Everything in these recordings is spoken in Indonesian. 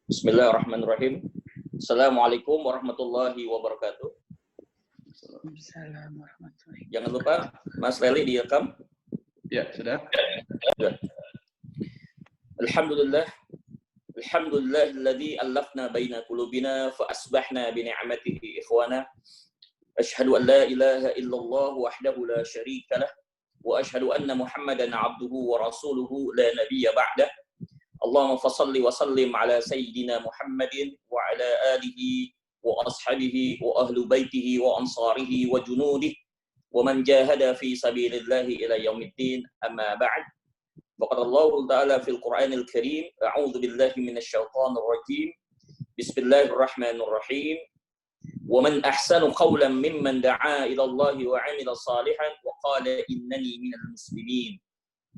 Bismillahirrahmanirrahim. Assalamualaikum warahmatullahi wabarakatuh. Assalamualaikum warahmatullahi. Jangan lupa Mas Leli direkam. Ya, sudah. Alhamdulillah. Alhamdulillahilladzi allafna baina qulubina fa asbahna bi ni'matihi ikhwana. Asyhadu an la ilaha illallah wahdahu la syarika lah wa asyhadu anna Muhammadan 'abduhu wa rasuluhu la nabiyya ba'dah. Allahumma fassalli wa sallim ala sayyidina Muhammadin wa ala alihi wa ashabihi wa ahlu baitihi wa ansarihi wa junudihi wa man jahada fi sabilillahi ila yaumiddin, amma ba'd. Faqad Allah Ta'ala fil Qur'anil Karim, a'udzu billahi minasy syaithanir rajim. Bismillahirrahmanirrahim. Wa man ahsanu qawlan mimman da'a ila Allah wa 'amila salihan wa qala innani minal muslimin.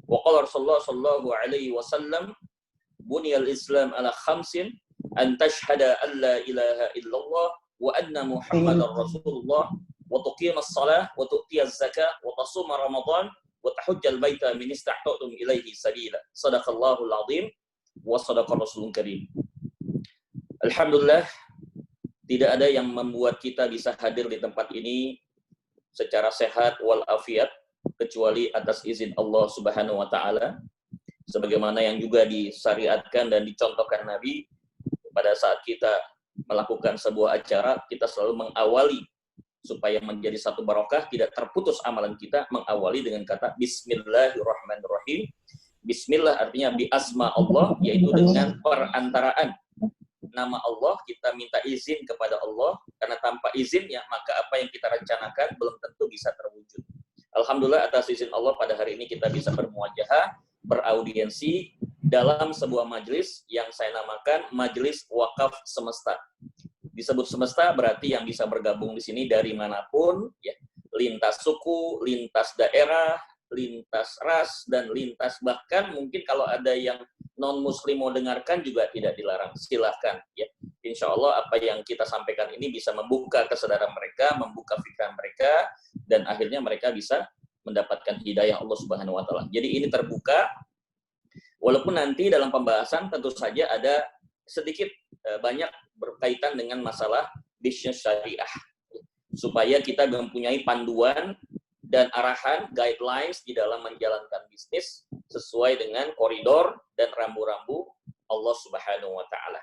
Wa qala Rasulullah sallallahu alaihi wasallam, buniyal Islam ala khamsin, an tashhada an la ilaha illallah wa anna Muhammadar Rasulullah wa tuqimas salah wa tu'tiyaz zakah wa tasuma Ramadan wa tahujjal baita min istata'tum ilaihi sabila. Shadaqallahul azim wa shadaqar rasulun karim. Alhamdulillah, tidak ada yang membuat kita bisa hadir di tempat ini secara sehat wal afiat kecuali atas izin Allah Subhanahu wa taala. Sebagaimana yang juga disyariatkan dan dicontohkan Nabi, pada saat kita melakukan sebuah acara, kita selalu mengawali supaya menjadi satu barokah, tidak terputus amalan kita, mengawali dengan kata Bismillahirrahmanirrahim. Bismillah artinya bi asma Allah, yaitu dengan perantaraan nama Allah, kita minta izin kepada Allah, karena tanpa izinnya maka apa yang kita rencanakan belum tentu bisa terwujud. Alhamdulillah atas izin Allah pada hari ini kita bisa bermuajahah, beraudiensi dalam sebuah majelis yang saya namakan Majelis Wakaf Semesta. Disebut semesta berarti yang bisa bergabung di sini dari manapun, ya, lintas suku, lintas daerah, lintas ras, dan lintas bahkan mungkin kalau ada yang non-muslim mau dengarkan juga tidak dilarang. Silahkan, ya. Insya Allah apa yang kita sampaikan ini bisa membuka kesadaran mereka, membuka pikiran mereka, dan akhirnya mereka bisa mendapatkan hidayah Allah Subhanahu wa taala. Jadi ini terbuka, walaupun nanti dalam pembahasan tentu saja ada sedikit banyak berkaitan dengan masalah bisnis syariah, supaya kita mempunyai panduan dan arahan, guidelines di dalam menjalankan bisnis sesuai dengan koridor dan rambu-rambu Allah Subhanahu wa taala.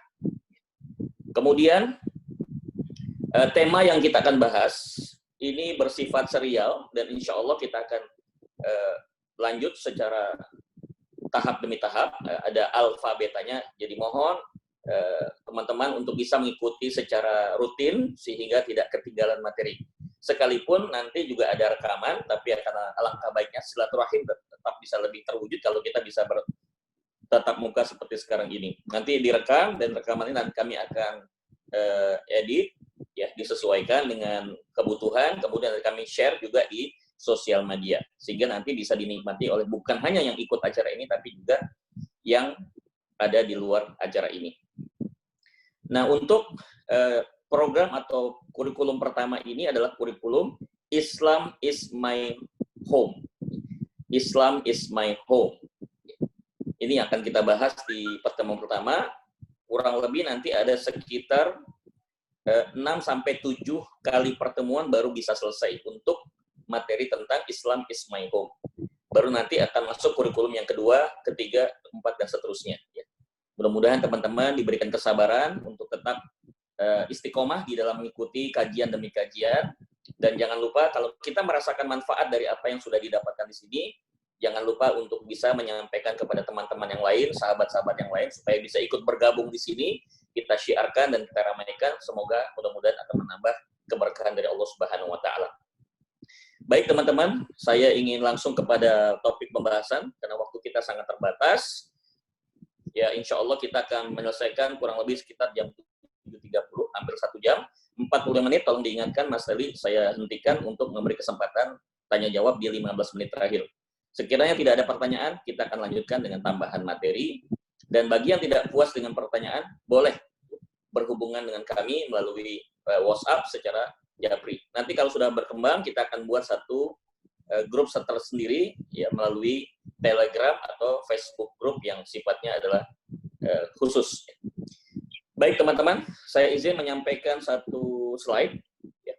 Kemudian tema yang kita akan bahas ini bersifat serial dan insya Allah kita akan lanjut secara tahap demi tahap, ada alfa betanya, jadi mohon teman-teman untuk bisa mengikuti secara rutin sehingga tidak ketinggalan materi. Sekalipun nanti juga ada rekaman, tapi akan alangkah baiknya silaturahim tetap bisa lebih terwujud kalau kita bisa bertatap muka seperti sekarang ini. Nanti direkam dan rekaman ini nanti kami akan edit, ya, disesuaikan dengan kebutuhan, kemudian kami share juga di sosial media, sehingga nanti bisa dinikmati oleh bukan hanya yang ikut acara ini, tapi juga yang ada di luar acara ini. Nah, untuk program atau kurikulum pertama ini adalah kurikulum Islam is my home. Islam is my home. Ini yang akan kita bahas di pertemuan pertama. Kurang lebih nanti ada sekitar 6-7 kali pertemuan baru bisa selesai untuk materi tentang Islam is my home. Baru nanti akan masuk kurikulum yang kedua, ketiga, keempat, dan seterusnya. Mudah-mudahan teman-teman diberikan kesabaran untuk tetap istiqomah di dalam mengikuti kajian demi kajian. Dan jangan lupa kalau kita merasakan manfaat dari apa yang sudah didapatkan di sini, jangan lupa untuk bisa menyampaikan kepada teman-teman yang lain, sahabat-sahabat yang lain, supaya bisa ikut bergabung di sini. Kita syiarkan dan kita ramaikan. Semoga mudah-mudahan akan menambah keberkahan dari Allah Subhanahu wa taala. Baik teman-teman, saya ingin langsung kepada topik pembahasan karena waktu kita sangat terbatas. Ya, insya Allah kita akan menyelesaikan kurang lebih sekitar jam 7.30, hampir 1 jam. 45 menit, tolong diingatkan Mas Teli, saya hentikan untuk memberi kesempatan tanya jawab di 15 menit terakhir. Sekiranya tidak ada pertanyaan, kita akan lanjutkan dengan tambahan materi. Dan bagi yang tidak puas dengan pertanyaan, boleh berhubungan dengan kami melalui WhatsApp secara japri. Nanti kalau sudah berkembang, kita akan buat satu grup tersendiri ya melalui Telegram atau Facebook group yang sifatnya adalah khusus. Baik teman-teman, saya izin menyampaikan satu slide. Ya.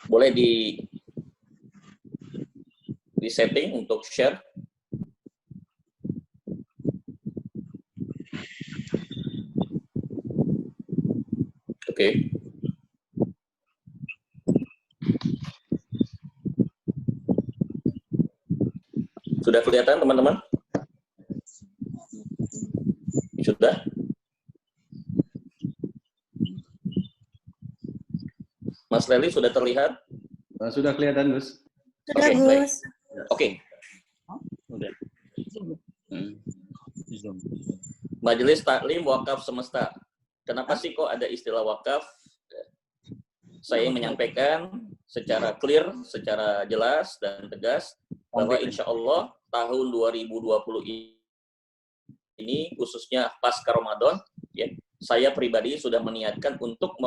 Boleh di setting untuk share. Oke. Sudah kelihatan teman-teman? Sudah? Mas Leli sudah terlihat? Sudah kelihatan, Gus. Sudah, Oke, Gus. Oke. Udah. Majelis Taklim Wakaf Semesta. Kenapa sih kok ada istilah wakaf? Saya menyampaikan secara clear, secara jelas dan tegas bahwa insya Allah tahun 2020 ini khususnya pasca Ramadan, ya, saya pribadi sudah meniatkan untuk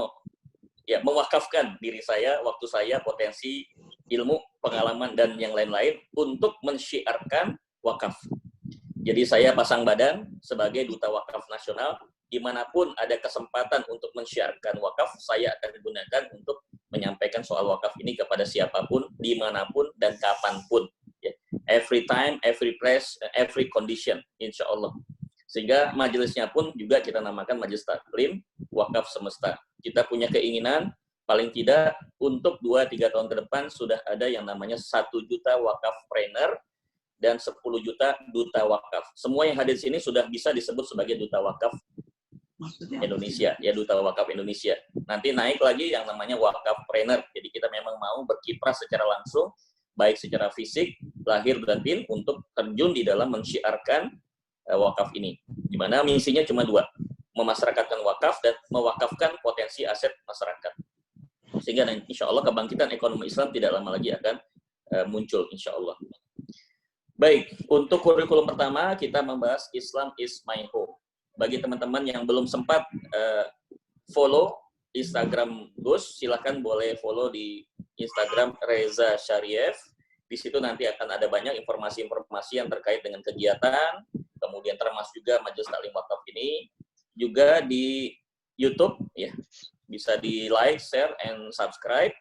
mewakafkan diri saya, waktu saya, potensi, ilmu, pengalaman dan yang lain-lain untuk mensyiarkan wakaf. Jadi saya pasang badan sebagai duta wakaf nasional. Dimanapun ada kesempatan untuk mensyiarkan wakaf, saya akan gunakan untuk menyampaikan soal wakaf ini kepada siapapun, dimanapun, dan kapanpun. Every time, every place, every condition, insya Allah. Sehingga majelisnya pun juga kita namakan Majelis Taklim Wakaf Semesta. Kita punya keinginan, paling tidak untuk 2-3 tahun ke depan sudah ada yang namanya 1 juta wakaf trainer dan 10 juta duta wakaf. Semua yang hadir di sini sudah bisa disebut sebagai duta wakaf Indonesia, ya, duta wakaf Indonesia. Nanti naik lagi yang namanya wakaf trainer. Jadi kita memang mau berkiprah secara langsung, baik secara fisik, lahir batin, untuk terjun di dalam mensyiarkan wakaf ini. Di mana misinya cuma 2, memasyarakatkan wakaf dan mewakafkan potensi aset masyarakat. Sehingga insya Allah kebangkitan ekonomi Islam tidak lama lagi akan muncul, insya Allah. Baik, untuk kurikulum pertama kita membahas Islam is my home. Bagi teman-teman yang belum sempat follow Instagram Gus, silakan boleh follow di Instagram Reza Syarif. Di situ nanti akan ada banyak informasi-informasi yang terkait dengan kegiatan, kemudian termasuk juga Majelis Taklim Wakaf ini, juga di YouTube, ya, bisa di like, share, and subscribe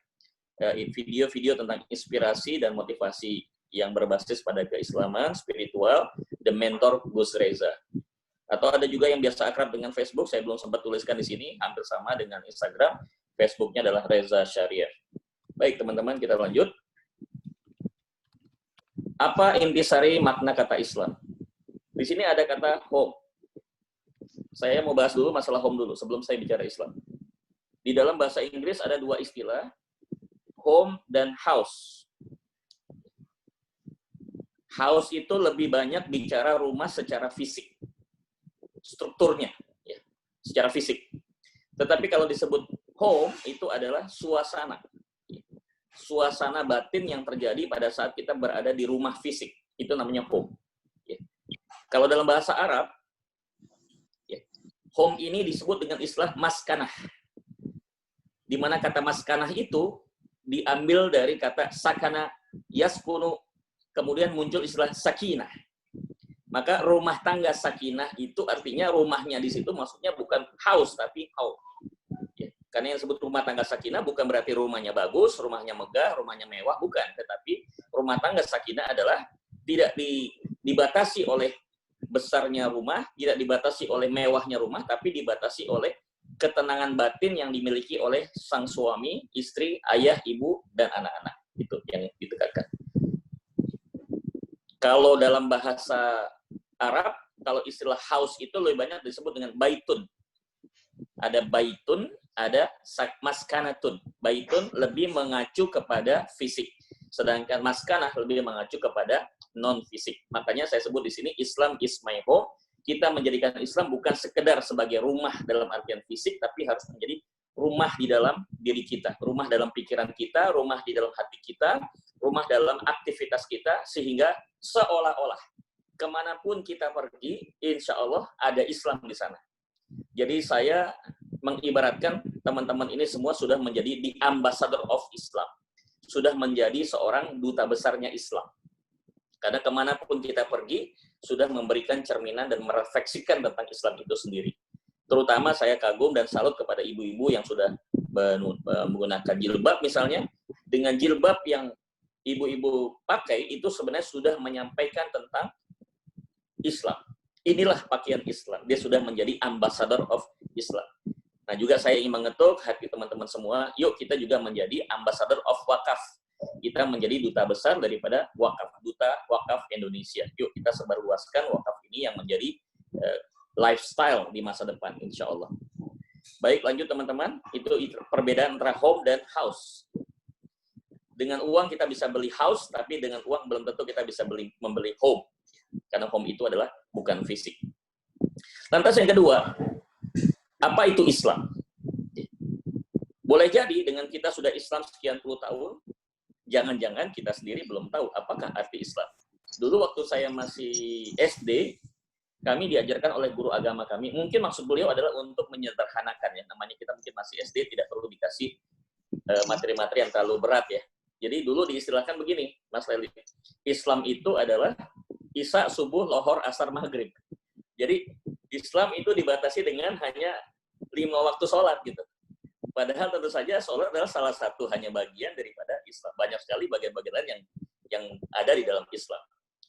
video-video tentang inspirasi dan motivasi yang berbasis pada keislaman, spiritual, The Mentor Gus Reza. Atau ada juga yang biasa akrab dengan Facebook, saya belum sempat tuliskan di sini, hampir sama dengan Instagram, Facebooknya adalah Reza Syariah. Baik teman-teman, kita lanjut. Apa intisari makna kata Islam? Di sini ada kata home. Saya mau bahas dulu masalah home dulu, sebelum saya bicara Islam. Di dalam bahasa Inggris ada 2 istilah, home dan house. House itu lebih banyak bicara rumah secara fisik, strukturnya, ya, secara fisik. Tetapi kalau disebut home, itu adalah suasana. Suasana batin yang terjadi pada saat kita berada di rumah fisik. Itu namanya home. Ya. Kalau dalam bahasa Arab, ya, home ini disebut dengan istilah maskanah. Di mana kata maskanah itu diambil dari kata sakana yaskunu, kemudian muncul istilah sakinah. Maka rumah tangga sakinah itu artinya rumahnya di situ maksudnya bukan house tapi home. Ya, karena yang disebut rumah tangga sakinah bukan berarti rumahnya bagus, rumahnya megah, rumahnya mewah, bukan. Tetapi rumah tangga sakinah adalah tidak dibatasi oleh besarnya rumah, tidak dibatasi oleh mewahnya rumah, tapi dibatasi oleh ketenangan batin yang dimiliki oleh sang suami, istri, ayah, ibu, dan anak-anak. Itu yang ditegakkan. Kalau dalam bahasa Arab, kalau istilah house itu lebih banyak disebut dengan baitun. Ada baitun, ada maskanatun. Baitun lebih mengacu kepada fisik, sedangkan maskanah lebih mengacu kepada non-fisik. Makanya saya sebut di sini Islam is my home. Kita menjadikan Islam bukan sekedar sebagai rumah dalam artian fisik, tapi harus menjadi rumah di dalam diri kita, rumah dalam pikiran kita, rumah di dalam hati kita, rumah dalam aktivitas kita, sehingga seolah-olah kemanapun kita pergi, insya Allah ada Islam di sana. Jadi saya mengibaratkan teman-teman ini semua sudah menjadi the ambassador of Islam. sudah menjadi seorang duta besarnya Islam. Karena kemanapun kita pergi, sudah memberikan cerminan dan merefleksikan tentang Islam itu sendiri. Terutama saya kagum dan salut kepada ibu-ibu yang sudah menggunakan jilbab misalnya. Dengan jilbab yang ibu-ibu pakai, itu sebenarnya sudah menyampaikan tentang Islam. Inilah pakaian Islam. Dia sudah menjadi ambassador of Islam. Nah, juga saya ingin mengetuk hati teman-teman semua, yuk kita juga menjadi ambassador of wakaf. Kita menjadi duta besar daripada wakaf, duta wakaf Indonesia. Yuk kita sebarluaskan wakaf ini yang menjadi lifestyle di masa depan, insya Allah. Baik, lanjut teman-teman. Itu perbedaan antara home dan house. Dengan uang kita bisa beli house, tapi dengan uang belum tentu kita bisa membeli home. Karena home itu adalah bukan fisik. Lantas yang kedua, apa itu Islam? Boleh jadi dengan kita sudah Islam sekian puluh tahun, jangan-jangan kita sendiri belum tahu apakah arti Islam. Dulu waktu saya masih SD, kami diajarkan oleh guru agama kami, mungkin maksud beliau adalah untuk menyederhanakan ya, namanya kita mungkin masih SD, tidak perlu dikasih materi-materi yang terlalu berat ya. Jadi dulu diistilahkan begini, Mas Leli, Islam itu adalah Isya, subuh, lohor, asar, maghrib. Jadi Islam itu dibatasi dengan hanya 5 waktu sholat gitu. Padahal tentu saja sholat adalah salah satu hanya bagian daripada Islam. Banyak sekali bagian-bagian lain yang ada di dalam Islam.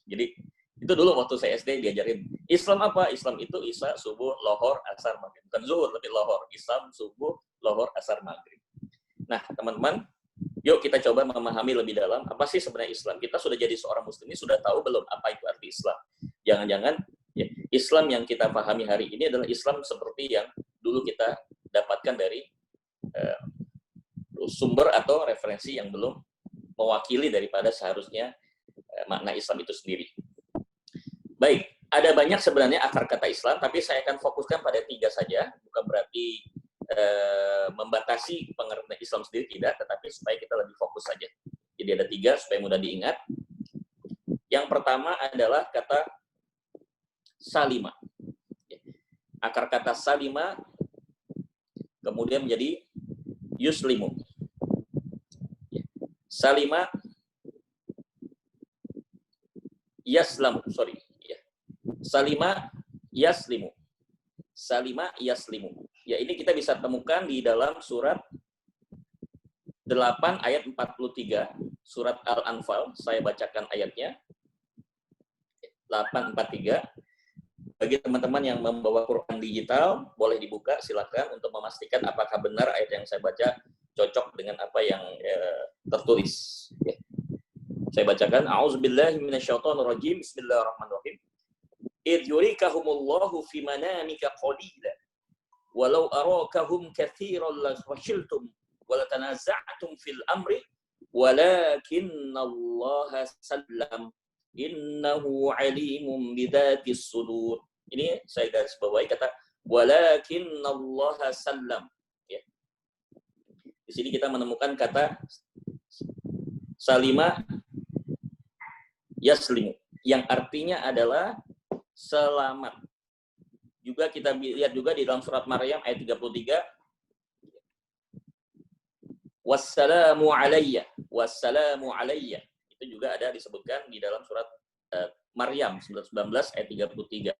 Jadi itu dulu waktu saya SD diajarin. Islam apa? Islam itu Isya, subuh, lohor, asar, maghrib. Bukan zuhur, tapi lohor. Islam, subuh, lohor, asar, maghrib. Nah, teman-teman, yuk kita coba memahami lebih dalam apa sih sebenarnya Islam. Kita sudah jadi seorang muslim ini sudah tahu belum apa itu arti Islam? Jangan-jangan ya, Islam yang kita pahami hari ini adalah Islam seperti yang dulu kita dapatkan dari sumber atau referensi yang belum mewakili daripada seharusnya makna Islam itu sendiri. Baik, ada banyak sebenarnya akar kata Islam, tapi saya akan fokuskan pada 3 saja. Bukan berarti membatasi pengertian Islam sendiri, tidak, tetapi supaya kita lebih fokus saja. Jadi ada 3 supaya mudah diingat. Yang pertama adalah kata salima. Akar kata salima kemudian menjadi yuslimu. Salima yaslamu, Salima yaslimu. Salima yaslimu. Ya, ini kita bisa temukan di dalam surat 8 ayat 43, surat Al-Anfal. Saya bacakan ayatnya. 843. Bagi teman-teman yang membawa Quran digital, boleh dibuka, silakan untuk memastikan apakah benar ayat yang saya baca cocok dengan apa yang tertulis. Ya. Saya bacakan. A'udzubillahi minasyaitonirrajim. Bismillahirrahmanirrahim. Idh yurikahumullahu fi manamika qalila walau arakahum katsiran la fashiltum wa la tanaza'tum fil amri walakinallaha sallam innahu alimun bidzatis sudur. Ini saya garis bawahi kata walakinallaha sallam ya. Di sini kita menemukan kata salima yaslimu yang artinya adalah selamat. Juga kita lihat juga di dalam surat Maryam ayat 33. Wassalamu alayya. Wassalamu alayya. Itu juga ada disebutkan di dalam surat Maryam 19 ayat 33.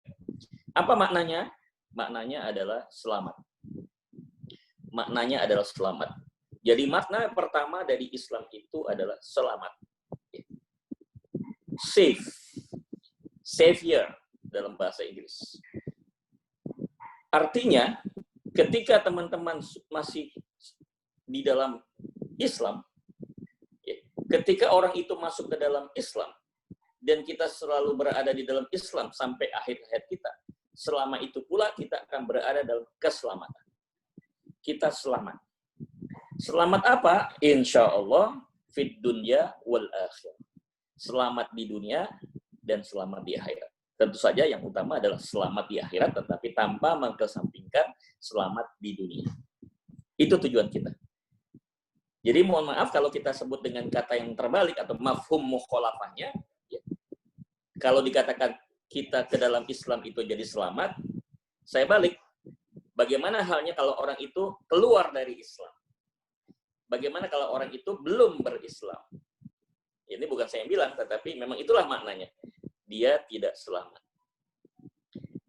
Apa maknanya? Maknanya adalah selamat. Maknanya adalah selamat. Jadi makna pertama dari Islam itu adalah selamat. Safe. Savior dalam bahasa Inggris. Artinya, ketika teman-teman masih di dalam Islam, ketika orang itu masuk ke dalam Islam, dan kita selalu berada di dalam Islam sampai akhir hayat kita, selama itu pula kita akan berada dalam keselamatan. Kita selamat. Selamat apa? Insya Allah, fid dunya wal akhirah. Selamat di dunia dan selamat di akhirat. Tentu saja yang utama adalah selamat di akhirat, tetapi tanpa mengesampingkan selamat di dunia. Itu tujuan kita. Jadi mohon maaf kalau kita sebut dengan kata yang terbalik atau mafhum mukhalafahnya, ya. Kalau dikatakan kita ke dalam Islam itu jadi selamat, saya balik. Bagaimana halnya kalau orang itu keluar dari Islam? bagaimana kalau orang itu belum berislam? Ini bukan saya yang bilang, tetapi memang itulah maknanya. Dia tidak selamat.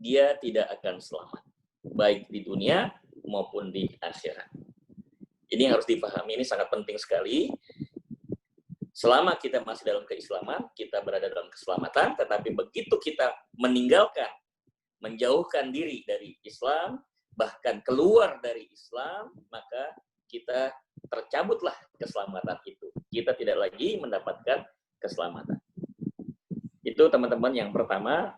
Dia tidak akan selamat. Baik di dunia maupun di akhirat. Ini yang harus dipahami, ini sangat penting sekali. Selama kita masih dalam keislaman, kita berada dalam keselamatan, tetapi begitu kita meninggalkan, menjauhkan diri dari Islam, bahkan keluar dari Islam, maka kita tercabutlah keselamatan itu. Kita tidak lagi mendapatkan keselamatan. Itu teman-teman yang pertama,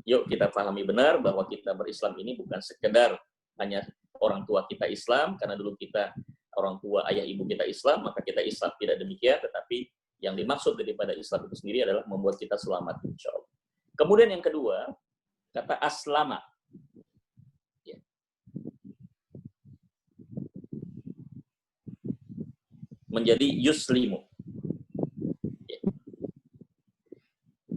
yuk kita pahami benar bahwa kita berislam ini bukan sekedar hanya orang tua kita Islam, karena dulu kita orang tua, ayah ibu kita Islam, maka kita Islam. Tidak demikian, tetapi yang dimaksud daripada Islam itu sendiri adalah membuat kita selamat, insya Allah. Kemudian yang kedua, kata aslama. Ya. Menjadi yuslimu. Ya.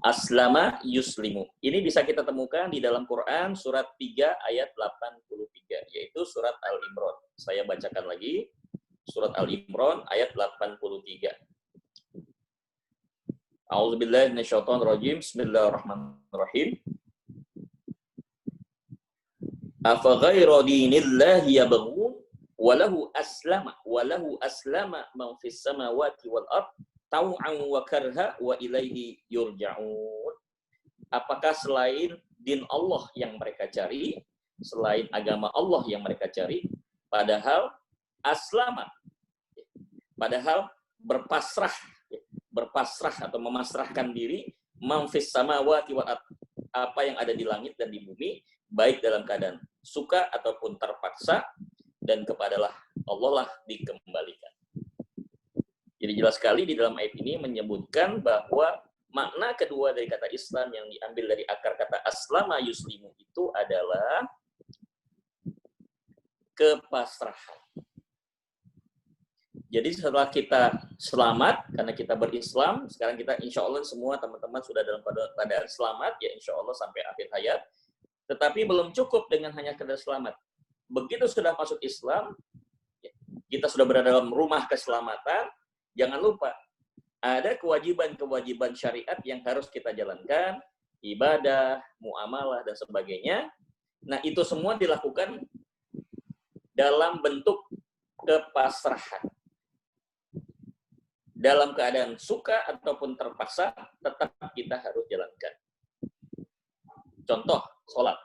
Aslama yuslimu. Ini bisa kita temukan di dalam Quran surat 3 ayat 83, yaitu surat Al-Imran. Saya bacakan lagi. Surat Al-Imran ayat 83. A'udzubillahi minasyaitonirrajim. Bismillahirrahmanirrahim. Afa ghaira dinillahi yabghun wa lahu aslama man fis samawati wal ard tau'an wa karha wa ilaihi yurja'un. Apakah selain din Allah yang mereka cari, selain agama Allah yang mereka cari, padahal aslama, padahal berpasrah atau memasrahkan diri, manfis samawati wal ard, apa yang ada di langit dan di bumi, baik dalam keadaan suka ataupun terpaksa, dan kepadalah Allah lah dikembalikan. Jadi jelas sekali di dalam ayat ini menyebutkan bahwa makna kedua dari kata Islam yang diambil dari akar kata aslama yuslimu itu adalah kepasrahan. Jadi setelah kita selamat, karena kita berislam, sekarang kita insya Allah semua teman-teman sudah dalam keadaan selamat, ya insya Allah sampai akhir hayat. Tetapi belum cukup dengan hanya keadaan selamat. Begitu sudah masuk Islam, kita sudah berada dalam rumah keselamatan, jangan lupa, ada kewajiban-kewajiban syariat yang harus kita jalankan, ibadah, muamalah, dan sebagainya. Nah, itu semua dilakukan dalam bentuk kepasrahan. Dalam keadaan suka ataupun terpaksa, tetap kita harus jalankan. Contoh, sholat.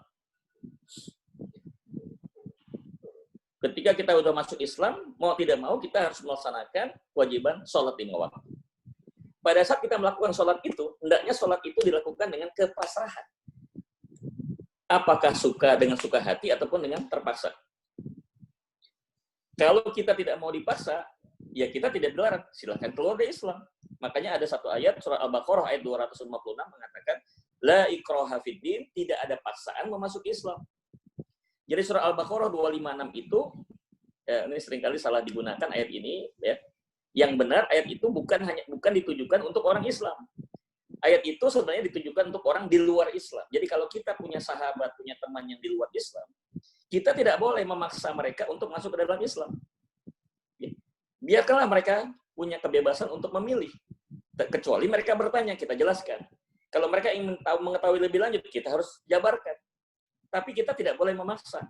Ketika kita sudah masuk Islam, mau tidak mau kita harus melaksanakan kewajiban sholat 5 waktu. Pada saat kita melakukan sholat itu, hendaknya sholat itu dilakukan dengan kepasrahan. Apakah dengan suka hati ataupun dengan terpaksa. Kalau kita tidak mau dipaksa, ya kita tidak dilarang, silahkan keluar dari Islam. Makanya ada satu ayat, surah Al-Baqarah ayat 256 mengatakan, La ikraha fid din, tidak ada paksaan memasuki Islam. Jadi surah Al-Baqarah 256 itu, ini seringkali salah digunakan ayat ini, ya. Yang benar ayat itu bukan ditujukan untuk orang Islam. Ayat itu sebenarnya ditujukan untuk orang di luar Islam. Jadi kalau kita punya sahabat, punya teman yang di luar Islam, kita tidak boleh memaksa mereka untuk masuk ke dalam Islam. Biarkanlah mereka punya kebebasan untuk memilih. Kecuali mereka bertanya, kita jelaskan. Kalau mereka ingin mengetahui lebih lanjut, kita harus jabarkan. Tapi kita tidak boleh memaksa.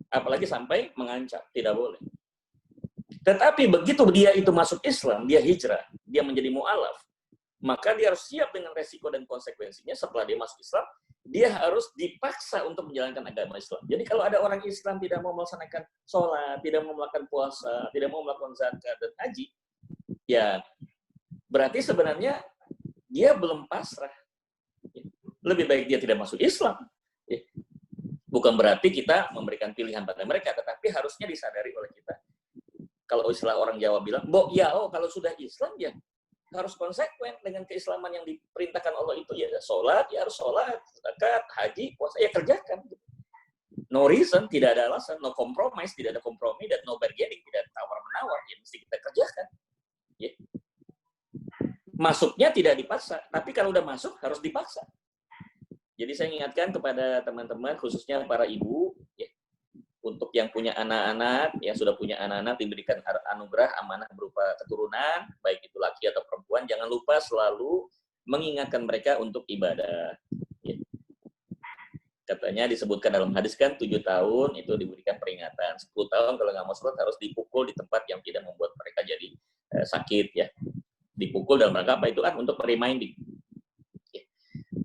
Apalagi sampai mengancam, tidak boleh. Tetapi begitu dia itu masuk Islam, dia hijrah, dia menjadi mu'alaf, maka dia harus siap dengan resiko dan konsekuensinya. Setelah dia masuk Islam, dia harus dipaksa untuk menjalankan agama Islam. Jadi kalau ada orang Islam tidak mau melaksanakan sholat, tidak mau melakukan puasa, tidak mau melakukan zakat dan haji, ya berarti sebenarnya dia belum pasrah. Lebih baik dia tidak masuk Islam. Bukan berarti kita memberikan pilihan pada mereka, tetapi harusnya disadari oleh kita. Kalau istilah orang Jawa bilang, kalau sudah Islam ya harus konsekuen dengan keislaman yang diperintahkan Allah itu. Ya sholat, ya harus sholat, zakat, haji, puasa, ya kerjakan. No reason, tidak ada alasan, no compromise, tidak ada kompromi, dan no bargaining, tidak ada tawar-menawar, ya mesti kita kerjakan. Ya. Masuknya tidak dipaksa, tapi kalau udah masuk harus dipaksa. Jadi saya ingatkan kepada teman-teman, khususnya para ibu, ya, untuk yang punya anak-anak, yang sudah punya anak-anak diberikan anugerah amanah berupa keturunan, baik itu laki atau perempuan, jangan lupa selalu mengingatkan mereka untuk ibadah. Ya. Katanya disebutkan dalam hadis kan 7 tahun itu diberikan peringatan, 10 tahun kalau nggak mau sholat harus dipukul di tempat yang tidak membuat mereka jadi sakit ya. Dipukul dalam rangka apa itu kan untuk reminding.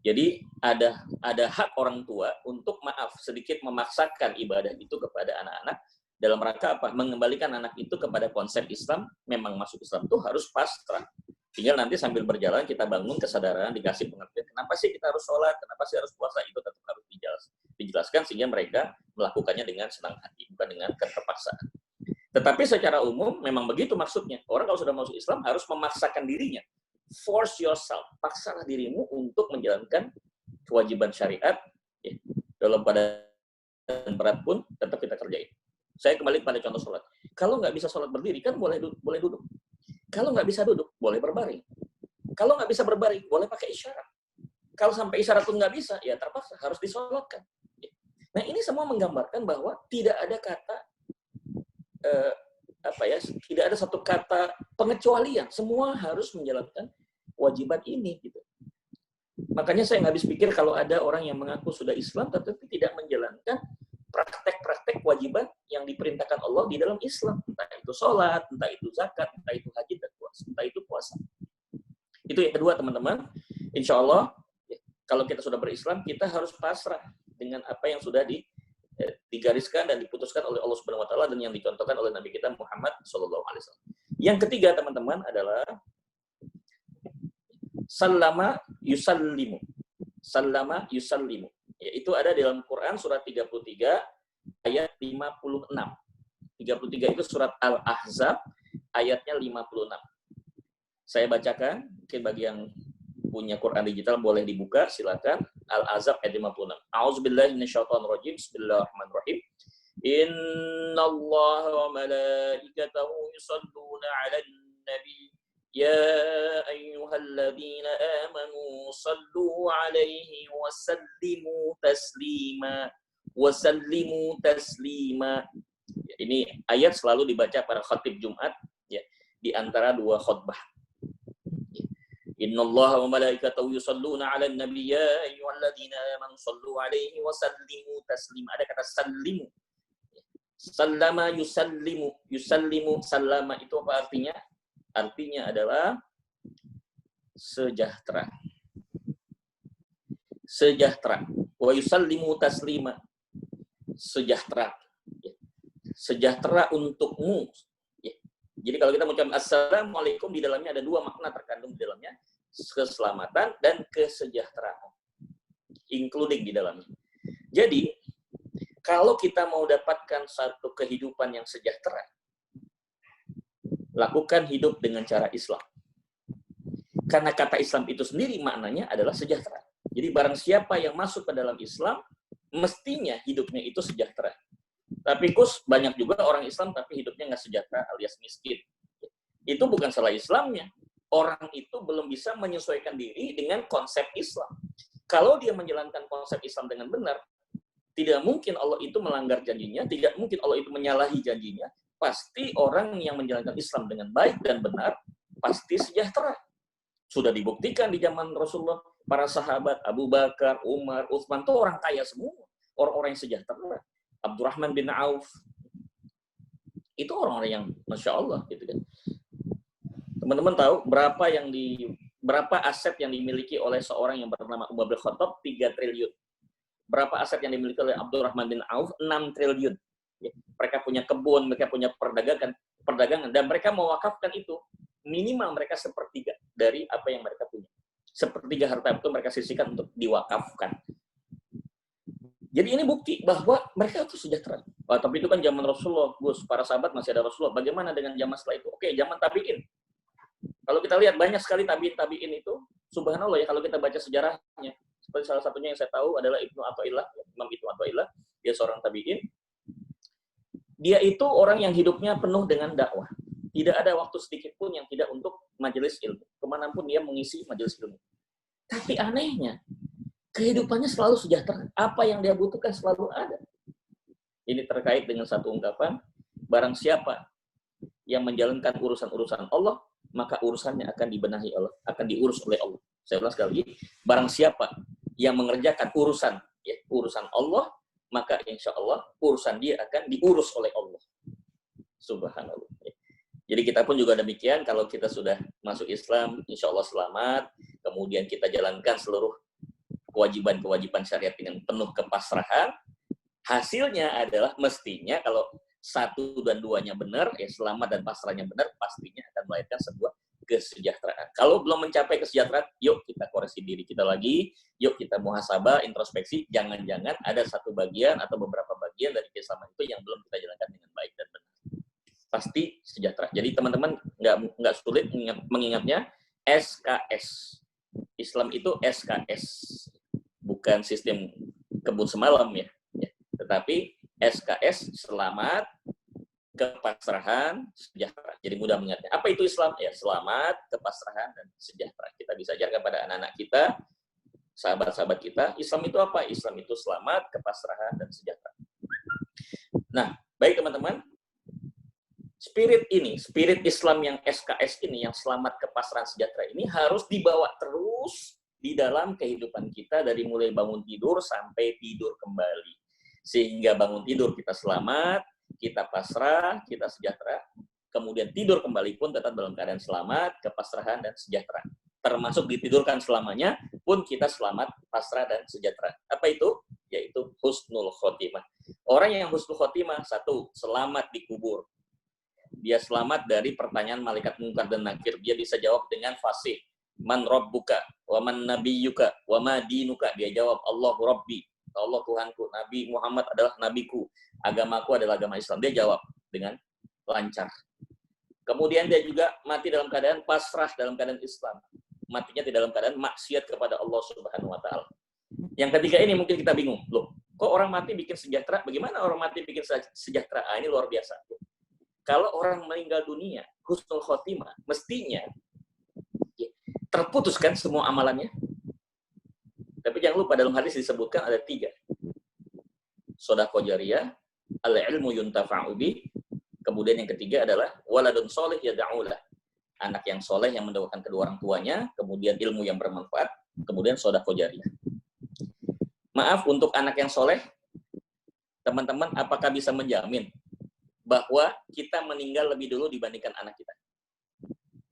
Jadi ada hak orang tua untuk sedikit memaksakan ibadah itu kepada anak-anak dalam rangka apa? Mengembalikan anak itu kepada konsep Islam. Memang masuk Islam itu harus pasrah. Tinggal nanti sambil berjalan kita bangun kesadaran, dikasih pengertian. Kenapa sih kita harus sholat? Kenapa sih harus puasa? Itu tetap harus dijelaskan sehingga mereka melakukannya dengan senang hati, bukan dengan keterpaksaan. Tetapi secara umum memang begitu maksudnya. Orang kalau sudah masuk Islam harus memaksakan dirinya. Force yourself, paksalah dirimu untuk menjalankan kewajiban syariat ya, dalam keadaan berat pun tetap kita kerjain. Saya kembali pada contoh sholat. Kalau nggak bisa sholat berdiri kan boleh duduk. Kalau nggak bisa duduk boleh berbaring. Kalau nggak bisa berbaring boleh pakai isyarat. Kalau sampai isyarat pun nggak bisa ya terpaksa harus disolatkan. Nah ini semua menggambarkan bahwa tidak ada kata tidak ada satu kata pengecualian. Semua harus menjalankan kewajiban ini gitu. Makanya saya nggak habis pikir kalau ada orang yang mengaku sudah Islam tetapi tidak menjalankan praktek-praktek kewajiban yang diperintahkan Allah di dalam Islam, entah itu sholat, entah itu zakat, entah itu haji dan puasa, entah itu puasa. Itu yang kedua teman-teman. Insya Allah kalau kita sudah berislam kita harus pasrah dengan apa yang sudah digariskan dan diputuskan oleh Allah Subhanahu Wa Taala dan yang dicontohkan oleh Nabi kita Muhammad Sallallahu Alaihi Wasallam. Yang ketiga teman-teman adalah Sallama yusallimu. Sallama yusallimu. Ya, itu ada dalam Quran surat 33 ayat 56. 33 itu surat Al-Ahzab ayatnya 56. Saya bacakan, mungkin bagi yang punya Quran digital boleh dibuka, silakan. Al-Ahzab ayat 56. A'udzubillahi minasyaitonirrajim. Bismillahirrahmanirrahim. Innallaha wa malaikatahu yusalluna 'alan nabi. يا أيها الذين آمنوا صلوا عليه وسلموا تسليما. Ini ayat selalu dibaca pada khatib Jumat ya, di antara dua khutbah. Innallaha wa malaikatahu yusalluna 'alan nabi ya ayyuhalladzina amanu sallu 'alaihi wa sallimu taslima. Ada kata sallimu. Sallama yusallimu. Yusallimu sallama itu apa artinya? Artinya adalah sejahtera. Sejahtera. Wa yusallimu taslima. Sejahtera. Sejahtera untukmu. Jadi kalau kita mengucapkan assalamualaikum, di dalamnya ada dua makna terkandung di dalamnya. Keselamatan dan kesejahteraan. Including di dalamnya. Jadi, kalau kita mau dapatkan satu kehidupan yang sejahtera, lakukan hidup dengan cara Islam. Karena kata Islam itu sendiri maknanya adalah sejahtera. Jadi barang siapa yang masuk ke dalam Islam, mestinya hidupnya itu sejahtera. Tapi banyak juga orang Islam tapi hidupnya nggak sejahtera alias miskin. Itu bukan salah Islamnya. Orang itu belum bisa menyesuaikan diri dengan konsep Islam. Kalau dia menjalankan konsep Islam dengan benar, tidak mungkin Allah itu melanggar janjinya, tidak mungkin Allah itu menyalahi janjinya. Pasti orang yang menjalankan Islam dengan baik dan benar, pasti sejahtera. Sudah dibuktikan di zaman Rasulullah, para sahabat, Abu Bakar, Umar, Utsman, itu orang kaya semua. Orang-orang yang sejahtera. Abdurrahman bin Auf. Itu orang-orang yang Masya Allah. Gitu kan. Teman-teman tahu berapa aset yang dimiliki oleh seorang yang bernama Umar bin Khattab? 3 triliun. Berapa aset yang dimiliki oleh Abdurrahman bin Auf? 6 triliun. Mereka punya kebun, mereka punya perdagangan, dan mereka mewakafkan itu minimal mereka 1/3 dari apa yang mereka punya. 1/3 harta itu mereka sisihkan untuk diwakafkan. Jadi ini bukti bahwa mereka itu sejahtera. Tapi itu kan zaman Rasulullah, Gus, para sahabat masih ada Rasulullah. Bagaimana dengan zaman setelah itu? Oke, zaman tabi'in. Kalau kita lihat banyak sekali tabi'in itu, subhanallah ya kalau kita baca sejarahnya. Seperti salah satunya yang saya tahu adalah Ibnu Athaillah, Imam Ibnu Athaillah, dia seorang tabi'in. Dia itu orang yang hidupnya penuh dengan dakwah. Tidak ada waktu sedikit pun yang tidak untuk majelis ilmu. Kemanapun dia mengisi majelis ilmu. Tapi anehnya, kehidupannya selalu sejahtera. Apa yang dia butuhkan selalu ada. Ini terkait dengan satu ungkapan, barang siapa yang menjalankan urusan-urusan Allah, maka urusannya akan dibenahi Allah, akan diurus oleh Allah. Saya ulang sekali lagi, barang siapa yang mengerjakan urusan Allah, maka insya Allah urusan dia akan diurus oleh Allah. Subhanallah. Jadi kita pun juga demikian, kalau kita sudah masuk Islam, insya Allah selamat, kemudian kita jalankan seluruh kewajiban-kewajiban syariat dengan penuh kepasrahan, hasilnya adalah mestinya kalau 1 dan 2-nya benar, selamat dan pasrahnya benar, pastinya akan melahirkan sebuah kesejahteraan. Kalau belum mencapai kesejahteraan, yuk kita koreksi diri kita lagi, yuk kita muhasabah, introspeksi, jangan-jangan ada satu bagian atau beberapa bagian dari keislaman itu yang belum kita jalankan dengan baik dan benar. Pasti sejahtera. Jadi teman-teman nggak sulit mengingatnya, SKS. Islam itu SKS, bukan sistem kebun semalam ya. Tetapi SKS, selamat, kepasrahan, sejahtera. Jadi mudah mengingatnya. Apa itu Islam? Ya, selamat, kepasrahan, dan sejahtera. Kita bisa ajarkan pada anak-anak kita, sahabat-sahabat kita. Islam itu apa? Islam itu selamat, kepasrahan, dan sejahtera. Nah, baik teman-teman. Spirit Islam yang SKS ini, yang selamat, kepasrahan, sejahtera ini harus dibawa terus di dalam kehidupan kita dari mulai bangun tidur sampai tidur kembali. Sehingga bangun tidur kita selamat, kita pasrah, kita sejahtera. Kemudian tidur kembali pun tetap dalam keadaan selamat, kepasrahan, dan sejahtera. Termasuk ditidurkan selamanya pun kita selamat, pasrah, dan sejahtera. Apa itu? Yaitu husnul khotimah. Orang yang husnul khotimah, 1, selamat di kubur. Dia selamat dari pertanyaan malaikat munkar dan nakir. Dia bisa jawab dengan fasih. Man rabbuka, wa man nabiyyuka, wa ma dinuka. Dia jawab, Allahu Rabbi. Allah Tuhanku, Nabi Muhammad adalah nabiku, agamaku adalah agama Islam. Dia jawab dengan lancar. Kemudian dia juga mati dalam keadaan pasrah, dalam keadaan Islam. Matinya tidak dalam keadaan maksiat kepada Allah Subhanahu wa taala. Yang ketiga ini mungkin kita bingung. Loh, kok orang mati bikin sejahtera? Bagaimana orang mati bikin sejahtera? Ini luar biasa. Kalau orang meninggal dunia, husnul khotimah, mestinya terputuskan semua amalannya. Tapi jangan lupa dalam hadis disebutkan ada 3. Shadaqah jariyah, al-ilmu yuntafa'u bih, kemudian yang ketiga adalah waladun sholih yad'ulah. Anak yang soleh yang mendoakan kedua orang tuanya, kemudian ilmu yang bermanfaat, kemudian shadaqah jariyah. Maaf, untuk anak yang soleh, teman-teman apakah bisa menjamin bahwa kita meninggal lebih dulu dibandingkan anak kita?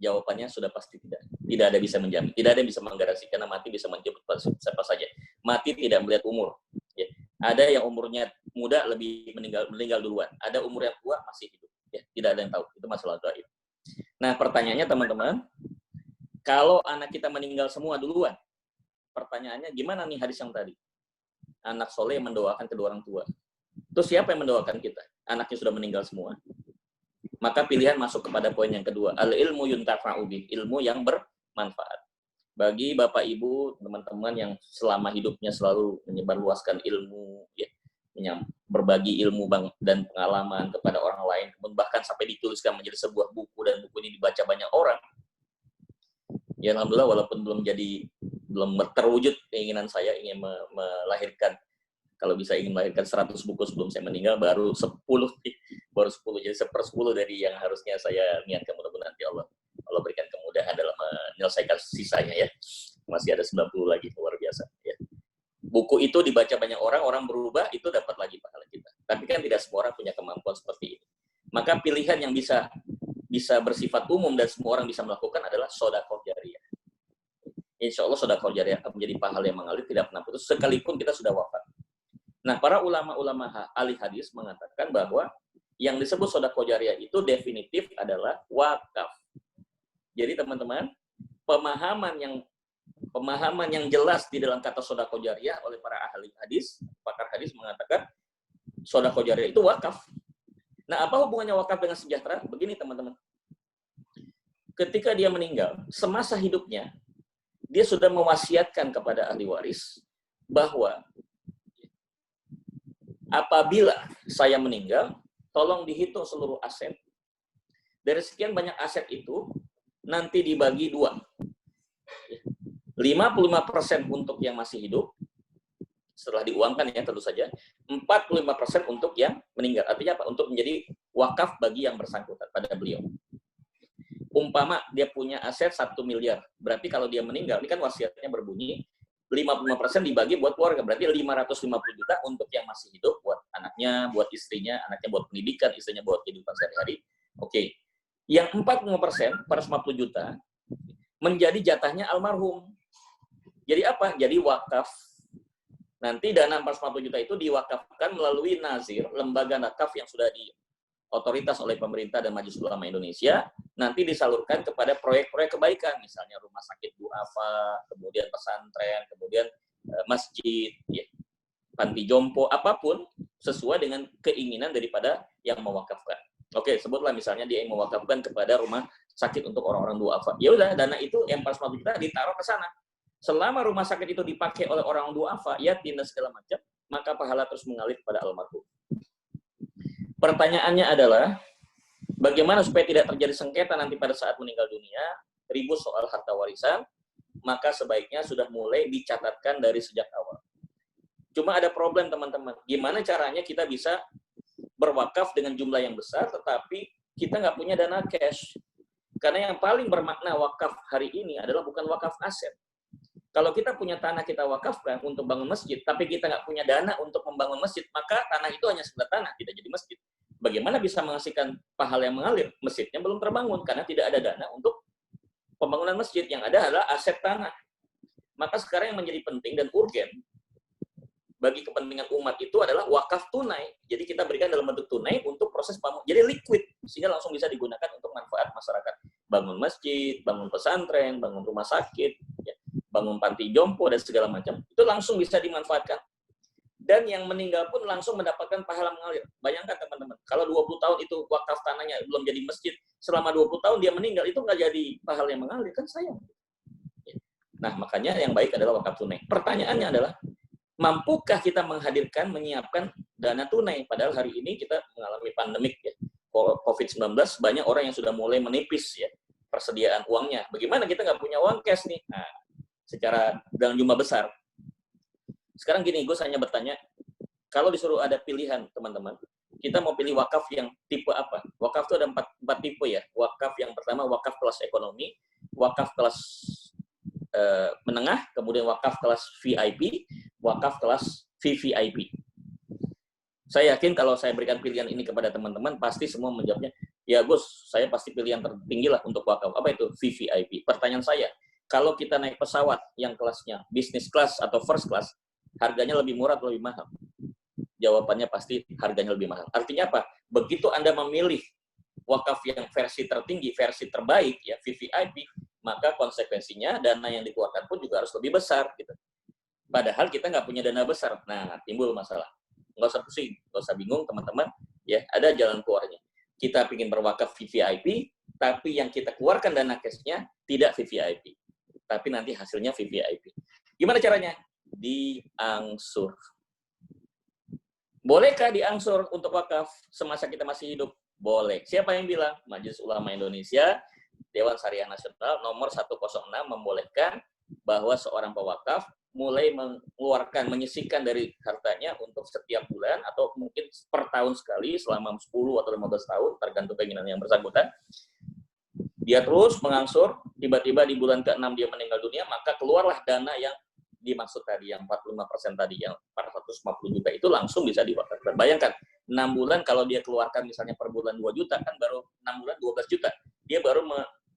Jawabannya sudah pasti tidak. Tidak ada bisa menjamin. Tidak ada yang bisa menggarasi. Karena mati bisa menjemput siapa saja. Mati tidak melihat umur. Ya. Ada yang umurnya muda lebih meninggal duluan. Ada umur yang tua masih hidup. Ya. Tidak ada yang tahu. Itu masalah gaib. Nah, pertanyaannya teman-teman, kalau anak kita meninggal semua duluan, pertanyaannya gimana nih hadis yang tadi? Anak soleh yang mendoakan kedua orang tua. Terus siapa yang mendoakan kita? Anaknya sudah meninggal semua. Maka pilihan masuk kepada poin yang kedua, al-ilmu yuntafa'u bih, ilmu yang bermanfaat. Bagi Bapak Ibu, teman-teman yang selama hidupnya selalu menyebarluaskan ilmu, ya, berbagi ilmu dan pengalaman kepada orang lain, bahkan sampai dituliskan menjadi sebuah buku dan buku ini dibaca banyak orang. Ya alhamdulillah, walaupun belum terwujud keinginan saya ingin melahirkan, kalau bisa ingin melahirkan 100 buku sebelum saya meninggal, baru 10, jadi 1/10 dari yang harusnya saya niatkan. Mudah-mudahan nanti Allah berikan kemudahan dalam menyelesaikan sisanya ya. Masih ada 90 lagi, luar biasa ya. Buku itu dibaca banyak orang berubah, itu dapat lagi pahala kita. Tapi kan tidak semua orang punya kemampuan seperti ini. Maka pilihan yang bisa bersifat umum dan semua orang bisa melakukan adalah shadaqah jariyah. Insya Allah shadaqah jariyah akan menjadi pahala yang mengalir, tidak pernah putus, sekalipun kita sudah wafat. Nah, para ulama-ulama ahli hadis mengatakan bahwa yang disebut shadaqah jariyah itu definitif adalah wakaf. Jadi teman-teman, pemahaman yang jelas di dalam kata shadaqah jariyah oleh para ahli hadis, pakar hadis mengatakan shadaqah jariyah itu wakaf. Nah, apa hubungannya wakaf dengan sejahtera? Begini teman-teman. Ketika dia meninggal, semasa hidupnya dia sudah mewasiatkan kepada ahli waris bahwa apabila saya meninggal, tolong dihitung seluruh aset. Dari sekian banyak aset itu, nanti dibagi 2. 55% untuk yang masih hidup, setelah diuangkan ya tentu saja, 45% untuk yang meninggal. Artinya apa? Untuk menjadi wakaf bagi yang bersangkutan pada beliau. Umpama dia punya aset 1 miliar, berarti kalau dia meninggal, ini kan wasiatnya berbunyi, 55% dibagi buat keluarga, berarti 550 juta untuk yang masih hidup, buat anaknya, buat istrinya, anaknya buat pendidikan, istrinya buat kehidupan sehari-hari. Oke. Yang 45%, 450 juta, menjadi jatahnya almarhum. Jadi apa? Jadi wakaf. Nanti dana 450 juta itu diwakafkan melalui nazir, lembaga nakaf yang sudah otoritas oleh pemerintah dan Majelis Ulama Indonesia, nanti disalurkan kepada proyek-proyek kebaikan, misalnya rumah sakit duafa, kemudian pesantren, kemudian masjid, ya, panti jompo, apapun sesuai dengan keinginan daripada yang mewakafkan. Oke, sebutlah misalnya dia yang mewakafkan kepada rumah sakit untuk orang-orang duafa. Ya udah, dana itu yang 450 juta ditaruh ke sana. Selama rumah sakit itu dipakai oleh orang duafa, yatim dan segala macam, maka pahala terus mengalir kepada almarhum. Pertanyaannya adalah, bagaimana supaya tidak terjadi sengketa nanti pada saat meninggal dunia, ribut soal harta warisan, maka sebaiknya sudah mulai dicatatkan dari sejak awal. Cuma ada problem teman-teman, gimana caranya kita bisa berwakaf dengan jumlah yang besar, tetapi kita nggak punya dana cash. Karena yang paling bermakna wakaf hari ini adalah bukan wakaf aset. Kalau kita punya tanah kita wakafkan untuk bangun masjid, tapi kita nggak punya dana untuk membangun masjid, maka tanah itu hanya sekedar tanah, tidak jadi masjid. Bagaimana bisa menghasilkan pahala yang mengalir? Masjidnya belum terbangun, karena tidak ada dana untuk pembangunan masjid. Yang ada adalah aset tanah. Maka sekarang yang menjadi penting dan urgen bagi kepentingan umat itu adalah wakaf tunai. Jadi kita berikan dalam bentuk tunai untuk proses pembangunan. Jadi liquid, sehingga langsung bisa digunakan untuk manfaat masyarakat. Bangun masjid, bangun pesantren, bangun rumah sakit, ya, bangun panti jompo, dan segala macam. Itu langsung bisa dimanfaatkan. Dan yang meninggal pun langsung mendapatkan pahala mengalir. Bayangkan teman-teman, kalau 20 tahun itu wakaf tanahnya belum jadi masjid, selama 20 tahun dia meninggal, itu nggak jadi pahala yang mengalir, kan sayang. Nah, makanya yang baik adalah wakaf tunai. Pertanyaannya adalah, mampukah kita menghadirkan, menyiapkan dana tunai? Padahal hari ini kita mengalami pandemik ya, COVID-19, banyak orang yang sudah mulai menipis ya persediaan uangnya. Bagaimana kita nggak punya uang cash nih? Nah, secara dalam jumlah besar. Sekarang gini, gue hanya bertanya, kalau disuruh ada pilihan teman-teman, kita mau pilih wakaf yang tipe apa? Wakaf itu ada empat tipe ya. Wakaf yang pertama wakaf kelas ekonomi, wakaf kelas menengah, kemudian wakaf kelas VIP, wakaf kelas VVIP. Saya yakin kalau saya berikan pilihan ini kepada teman-teman, pasti semua menjawabnya, ya Gus, saya pasti pilih yang tertinggi lah untuk wakaf. Apa itu VVIP? Pertanyaan saya, kalau kita naik pesawat yang kelasnya business class atau first class, harganya lebih murah atau lebih mahal? Jawabannya pasti harganya lebih mahal. Artinya apa? Begitu Anda memilih wakaf yang versi tertinggi, versi terbaik, ya VVIP, maka konsekuensinya dana yang dikeluarkan pun juga harus lebih besar. Gitu. Padahal kita nggak punya dana besar. Nah, timbul masalah. Nggak usah pusing, nggak usah bingung teman-teman. Ya, ada jalan keluarnya. Kita ingin berwakaf VVIP, tapi yang kita keluarkan dana cash-nya tidak VVIP. Tapi nanti hasilnya VVIP. Gimana caranya? Diangsur. Bolehkah diangsur untuk wakaf semasa kita masih hidup? Boleh. Siapa yang bilang? Majelis Ulama Indonesia, Dewan Syariah Nasional nomor 106 membolehkan bahwa seorang pewakaf mulai mengeluarkan, menyisihkan dari hartanya untuk setiap bulan atau mungkin per tahun sekali selama 10 atau 15 tahun, tergantung keinginan yang bersangkutan. Dia terus mengangsur, tiba-tiba di bulan ke-6 dia meninggal dunia, maka keluarlah dana yang dimaksud tadi, yang 45% tadi, yang 450 juta itu langsung bisa diwakafkan. Bayangkan, 6 bulan kalau dia keluarkan misalnya per bulan 2 juta, kan baru 6 bulan 12 juta. Dia baru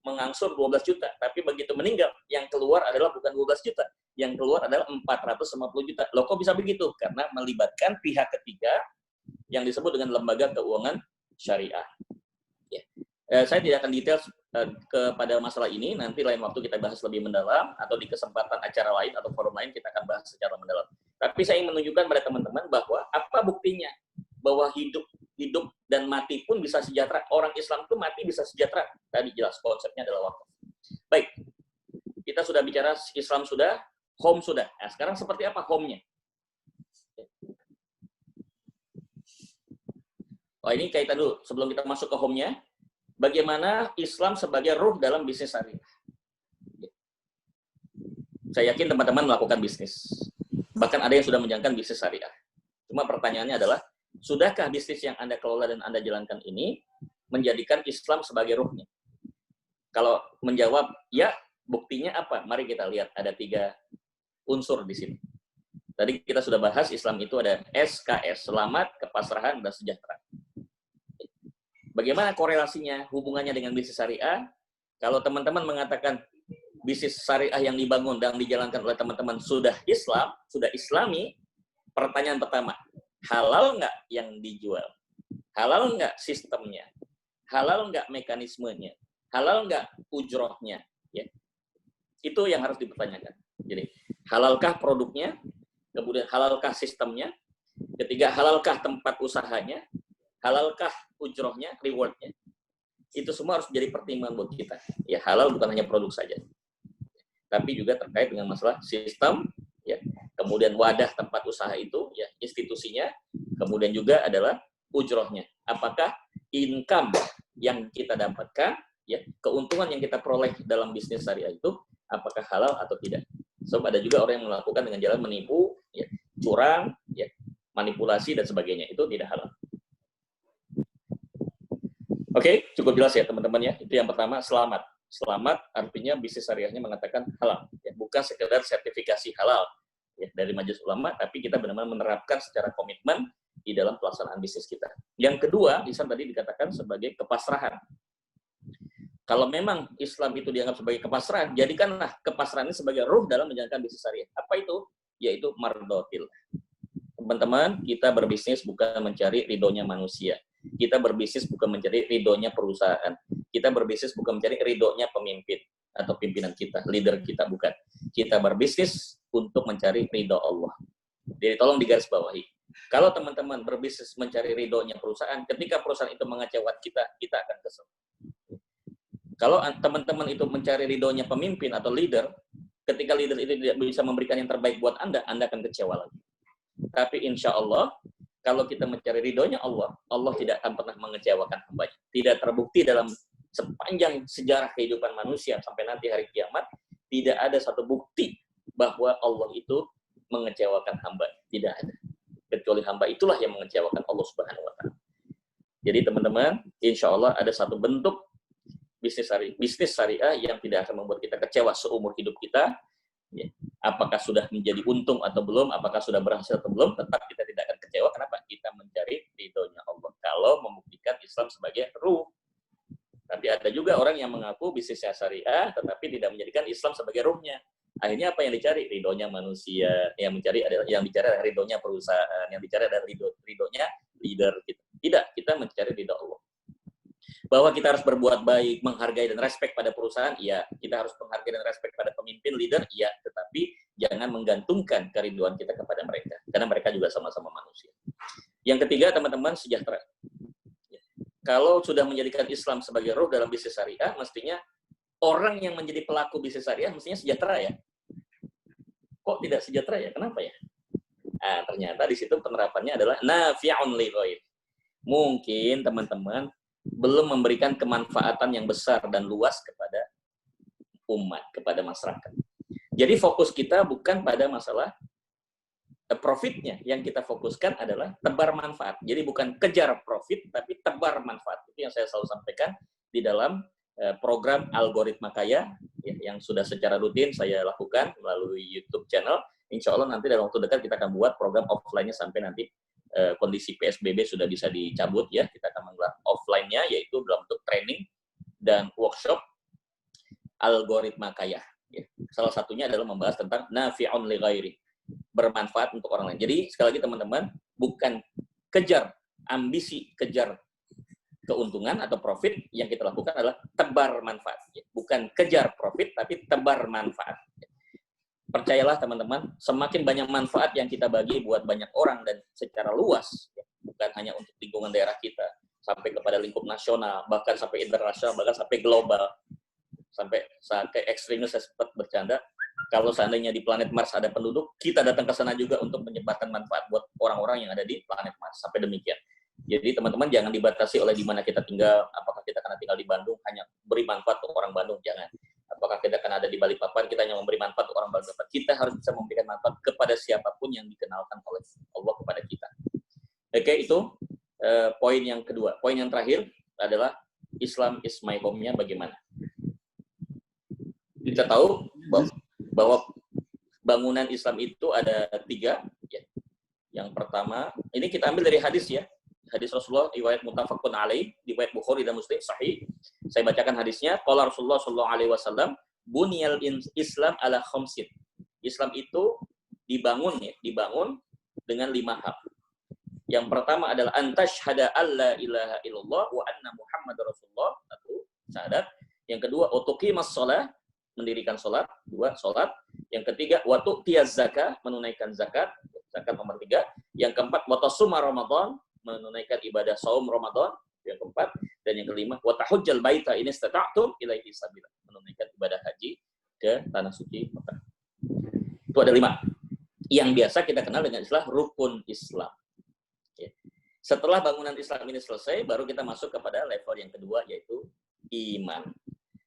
mengangsur 12 juta. Tapi begitu meninggal, yang keluar adalah bukan 12 juta. Yang keluar adalah 450 juta. Loh kok bisa begitu? Karena melibatkan pihak ketiga yang disebut dengan lembaga keuangan syariah. Ya. Saya tidak akan detail kepada masalah ini, nanti lain waktu kita bahas lebih mendalam, atau di kesempatan acara lain atau forum lain kita akan bahas secara mendalam. Tapi saya ingin menunjukkan pada teman-teman bahwa apa buktinya bahwa hidup dan mati pun bisa sejahtera. Orang Islam itu mati bisa sejahtera. Tadi jelas konsepnya adalah wakaf. Baik, kita sudah bicara Islam sudah, home sudah. Nah, sekarang seperti apa home-nya? Oh, ini kaitan dulu sebelum kita masuk ke home-nya. Bagaimana Islam sebagai ruh dalam bisnis syariah. Saya yakin teman-teman melakukan bisnis. Bahkan ada yang sudah menjalankan bisnis syariah. Cuma pertanyaannya adalah, sudahkah bisnis yang Anda kelola dan Anda jalankan ini menjadikan Islam sebagai ruhnya? Kalau menjawab ya, buktinya apa? Mari kita lihat, ada 3 unsur di sini. Tadi kita sudah bahas Islam itu ada SKS, selamat, kepasrahan, dan sejahtera. Bagaimana korelasinya, hubungannya dengan bisnis syariah? Kalau teman-teman mengatakan bisnis syariah yang dibangun dan dijalankan oleh teman-teman sudah Islam, sudah Islami, pertanyaan pertama, halal nggak yang dijual? Halal nggak sistemnya? Halal nggak mekanismenya? Halal nggak ujrohnya? Ya. Itu yang harus dipertanyakan. Jadi, halalkah produknya? Kemudian halalkah sistemnya? Ketiga, halalkah tempat usahanya? Halalkah ujrohnya, rewardnya? Itu semua harus menjadi pertimbangan buat kita. Ya, halal bukan hanya produk saja, tapi juga terkait dengan masalah sistem, ya. Kemudian wadah tempat usaha itu, ya, institusinya. Kemudian juga adalah ujrohnya. Apakah income yang kita dapatkan, ya, keuntungan yang kita peroleh dalam bisnis syariah itu, apakah halal atau tidak? Sebab ada juga orang yang melakukan dengan jalan menipu, ya, curang, ya, manipulasi dan sebagainya. Itu tidak halal. Oke, cukup jelas ya teman-teman ya. Itu yang pertama, selamat. Selamat artinya bisnis syariahnya mengatakan halal, ya, bukan sekedar sertifikasi halal ya dari Majelis Ulama, tapi kita benar-benar menerapkan secara komitmen di dalam pelaksanaan bisnis kita. Yang kedua, Islam tadi dikatakan sebagai kepasrahan. Kalau memang Islam itu dianggap sebagai kepasrahan, jadikanlah kepasrahan ini sebagai ruh dalam menjalankan bisnis syariah. Apa itu? Yaitu mardotil. Teman-teman, kita berbisnis bukan mencari ridhonya manusia. Kita berbisnis bukan mencari ridhonya perusahaan. Kita berbisnis bukan mencari ridhonya pemimpin atau pimpinan kita, leader kita, bukan. Kita berbisnis untuk mencari ridho Allah. Jadi tolong digarisbawahi. Kalau teman-teman berbisnis mencari ridhonya perusahaan, ketika perusahaan itu mengecewakan kita, kita akan kesel. Kalau teman-teman itu mencari ridhonya pemimpin atau leader, ketika leader itu tidak bisa memberikan yang terbaik buat Anda akan kecewa lagi. Tapi insya Allah, kalau kita mencari ridhonya Allah, Allah tidak akan pernah mengecewakan hambanya. Tidak terbukti dalam sepanjang sejarah kehidupan manusia sampai nanti hari kiamat, tidak ada satu bukti bahwa Allah itu mengecewakan hamba. Tidak ada. Kecuali hamba itulah yang mengecewakan Allah Subhanahu wa Ta'ala. Jadi teman-teman, insya Allah ada satu bentuk bisnis syariah yang tidak akan membuat kita kecewa seumur hidup kita. Ya. Apakah sudah menjadi untung atau belum, apakah sudah berhasil atau belum, tetap kita tidak akan kecewa. Kenapa? Kita mencari ridhonya Allah. Kalau membuktikan Islam sebagai ruh. Tapi ada juga orang yang mengaku bisnisnya syariah, tetapi tidak menjadikan Islam sebagai ruhnya. Akhirnya apa yang dicari? Ridhonya manusia. Yang dicari adalah ridhonya perusahaan. Yang dicari adalah ridhonya leader. Tidak, kita mencari ridho Allah. Bahwa kita harus berbuat baik, menghargai dan respect pada perusahaan, iya. Kita harus menghargai dan respect pada pemimpin, leader, iya. Tetapi jangan menggantungkan kerinduan kita kepada mereka. Karena mereka juga sama-sama manusia. Yang ketiga, teman-teman, sejahtera. Kalau sudah menjadikan Islam sebagai ruh dalam bisnis syariah, mestinya orang yang menjadi pelaku bisnis syariah mestinya sejahtera ya. Kok tidak sejahtera ya? Kenapa ya? Ternyata di situ penerapannya adalah nafi'un li ghair. Mungkin teman-teman belum memberikan kemanfaatan yang besar dan luas kepada umat, kepada masyarakat. Jadi fokus kita bukan pada masalah profitnya, yang kita fokuskan adalah tebar manfaat. Jadi bukan kejar profit, tapi tebar manfaat. Itu yang saya selalu sampaikan di dalam program Algoritma Kaya, yang sudah secara rutin saya lakukan melalui YouTube channel. Insya Allah nanti dalam waktu dekat kita akan buat program offline-nya sampai nanti kondisi PSBB sudah bisa dicabut ya. Kita akan menggelar offline-nya, yaitu dalam bentuk training dan workshop Algoritma Kaya. Ya. Salah satunya adalah membahas tentang nafi'un li ghairi, bermanfaat untuk orang lain. Jadi sekali lagi teman-teman, bukan kejar ambisi, kejar keuntungan atau profit, yang kita lakukan adalah tebar manfaat. Bukan kejar profit, tapi tebar manfaat. Percayalah teman-teman, semakin banyak manfaat yang kita bagi buat banyak orang dan secara luas, bukan hanya untuk lingkungan daerah kita, sampai kepada lingkup nasional, bahkan sampai internasional, bahkan sampai global, sampai ekstrimnya saya sempat bercanda, kalau seandainya di planet Mars ada penduduk, kita datang ke sana juga untuk menyebarkan manfaat buat orang-orang yang ada di planet Mars. Sampai demikian. Jadi teman-teman jangan dibatasi oleh di mana kita tinggal, apakah kita karena tinggal di Bandung hanya beri manfaat untuk orang Bandung, jangan. Apakah kita akan ada di Balikpapan, kita hanya memberi manfaat untuk orang Balikpapan. Kita harus bisa memberikan manfaat kepada siapapun yang dikenalkan oleh Allah kepada kita. Oke, itu poin yang kedua. Poin yang terakhir adalah Islam is my home-nya bagaimana. Kita tahu bahwa bangunan Islam itu ada 3. Ya. Yang pertama, ini kita ambil dari hadis ya. Hadis Rasulullah, riwayat muttafaqun alaih, riwayat Bukhari dan Muslim, sahih. Saya bacakan hadisnya. Qala Rasulullah sallallahu alaihi wasallam, bunyal Islam ala khamsin. Islam itu dibangun dengan 5 hal. Yang pertama adalah antashhada alla ilaha illallah wa anna Muhammadar Rasulullah, 1 syahadat. Yang kedua, utuqimas shalah, mendirikan salat, 2 salat. Yang ketiga, wa tu'tiyaz zakah, menunaikan zakat nomor 3. Yang keempat, wa tasuma Ramadan, menunaikan ibadah saum Ramadan. Yang keempat, dan yang kelima, wa tahujjal baita in istata'tum ilaihi sabila, menunaikan ibadah haji ke tanah suci Mekah. Itu ada 5. Yang biasa kita kenal dengan istilah rukun Islam. Setelah bangunan Islam ini selesai, baru kita masuk kepada level yang kedua, yaitu iman.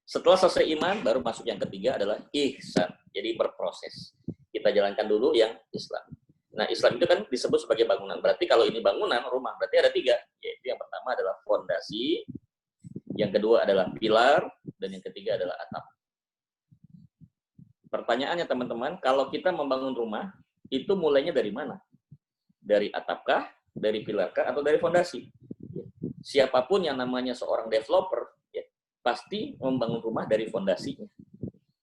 Setelah selesai iman, baru masuk yang ketiga adalah ihsan. Jadi berproses. Kita jalankan dulu yang Islam. Nah, Islam itu kan disebut sebagai bangunan. Berarti kalau ini bangunan, rumah, berarti ada 3. Yaitu yang pertama adalah fondasi, yang kedua adalah pilar, dan yang ketiga adalah atap. Pertanyaannya teman-teman, kalau kita membangun rumah, itu mulainya dari mana? Dari atapkah? Dari pilarkah atau dari fondasi? Siapapun yang namanya seorang developer, ya, pasti membangun rumah dari fondasinya.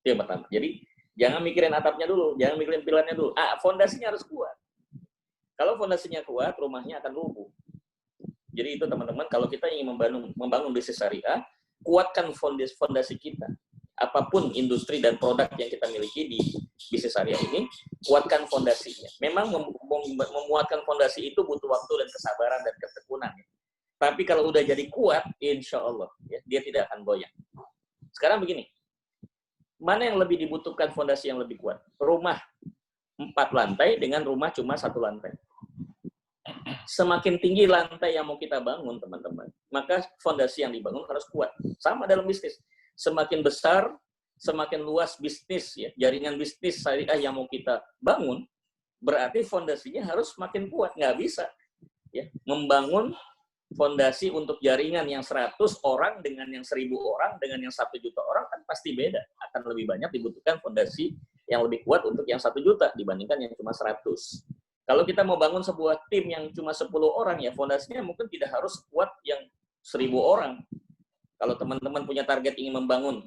Itu yang pertama. Jadi jangan mikirin atapnya dulu, jangan mikirin pilarnya dulu. Fondasinya harus kuat. Kalau fondasinya kuat, rumahnya akan rubuh. Jadi itu teman-teman, kalau kita ingin membangun bisnis syariah, kuatkan fondasi kita. Apapun industri dan produk yang kita miliki di bisnis syariah ini, kuatkan fondasinya. Memang memuatkan fondasi itu butuh waktu dan kesabaran dan ketekunan. Tapi kalau udah jadi kuat, insya Allah ya, dia tidak akan goyang. Sekarang begini, mana yang lebih dibutuhkan fondasi yang lebih kuat? Rumah 4 lantai dengan rumah cuma 1 lantai. Semakin tinggi lantai yang mau kita bangun, teman-teman, maka fondasi yang dibangun harus kuat. Sama dalam bisnis. Semakin besar, semakin luas bisnis, ya, jaringan bisnis syariah yang mau kita bangun, berarti fondasinya harus semakin kuat. Nggak bisa ya, membangun fondasi untuk jaringan yang 100 orang dengan yang 1000 orang, dengan yang 1 juta orang kan pasti beda. Akan lebih banyak dibutuhkan fondasi yang lebih kuat untuk yang 1 juta dibandingkan yang cuma 100. Kalau kita mau bangun sebuah tim yang cuma 10 orang, ya fondasinya mungkin tidak harus kuat yang 1000 orang. Kalau teman-teman punya target ingin membangun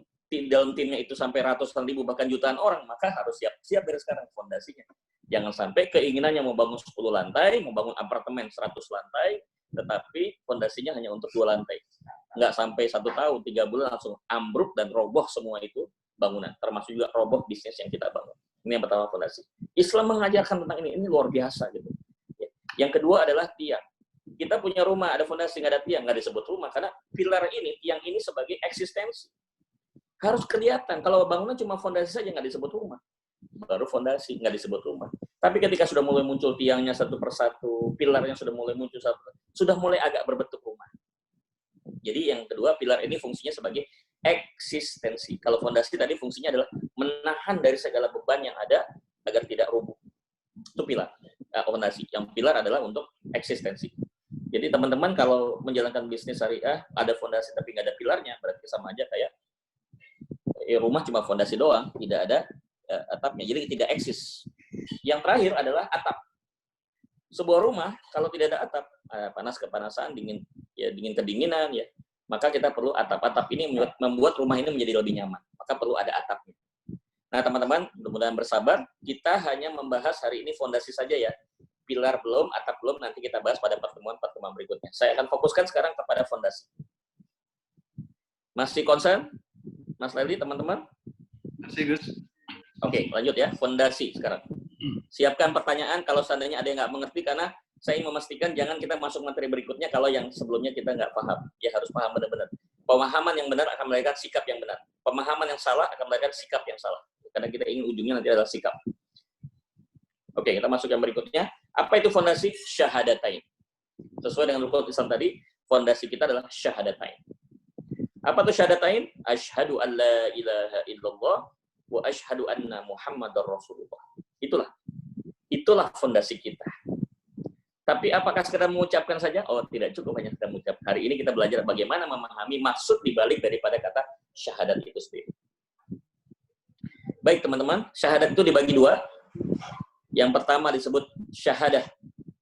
dalam timnya itu sampai ratusan ribu bahkan jutaan orang, maka harus siap dari sekarang fondasinya. Jangan sampai keinginannya mau bangun 10 lantai, mau bangun apartemen 100 lantai, tetapi fondasinya hanya untuk 2 lantai. Nggak sampai 1 tahun, 3 bulan langsung ambruk dan roboh semua itu bangunan. Termasuk juga roboh bisnis yang kita bangun. Ini yang pertama, fondasi. Islam mengajarkan tentang ini luar biasa gitu. Yang kedua adalah tiang. Kita punya rumah, ada fondasi, nggak ada tiang, nggak disebut rumah. Karena pilar ini, tiang ini sebagai eksistensi. Harus kelihatan. Kalau bangunan cuma fondasi saja, nggak disebut rumah. Baru fondasi, nggak disebut rumah. Tapi ketika sudah mulai muncul tiangnya 1 persatu, pilarnya sudah mulai muncul sudah mulai agak berbentuk rumah. Jadi yang kedua, pilar ini fungsinya sebagai eksistensi. Kalau fondasi tadi fungsinya adalah menahan dari segala beban yang ada agar tidak rubuh. Itu pilar. Fondasi. Yang pilar adalah untuk eksistensi. Jadi teman-teman kalau menjalankan bisnis syariah, ada fondasi tapi nggak ada pilarnya, berarti sama aja kayak rumah cuma fondasi doang, tidak ada atapnya, jadi tidak eksis. Yang terakhir adalah atap. Sebuah rumah kalau tidak ada atap, panas kepanasan, dingin kedinginan, ya, maka kita perlu atap. Atap ini membuat rumah ini menjadi lebih nyaman, maka perlu ada atapnya. Nah teman-teman, mudah-mudahan bersabar, kita hanya membahas hari ini fondasi saja ya. Pilar belum, atap belum, nanti kita bahas pada pertemuan berikutnya. Saya akan fokuskan sekarang kepada fondasi. Masih concern? Mas Leli, teman-teman? Masih, Gus. Oke, lanjut ya. Fondasi sekarang. Siapkan pertanyaan kalau seandainya ada yang nggak mengerti, karena saya ingin memastikan jangan kita masuk materi berikutnya kalau yang sebelumnya kita nggak paham. Ya harus paham benar-benar. Pemahaman yang benar akan melahirkan sikap yang benar. Pemahaman yang salah akan melahirkan sikap yang salah. Karena kita ingin ujungnya nanti adalah sikap. Oke, kita masuk yang berikutnya. Apa itu fondasi? Syahadatain. Sesuai dengan rukun Islam tadi, fondasi kita adalah syahadatain. Apa tuh syahadatain? Asyhadu an la ilaha illallah wa asyhadu anna Muhammadar Rasulullah. Itulah fondasi kita. Tapi apakah sekedar mengucapkan saja? Oh, tidak cukup hanya sekedar mengucap. Hari ini kita belajar bagaimana memahami maksud dibalik daripada kata syahadat itu sendiri. Baik teman-teman, syahadat itu dibagi dua. Yang pertama disebut syahadah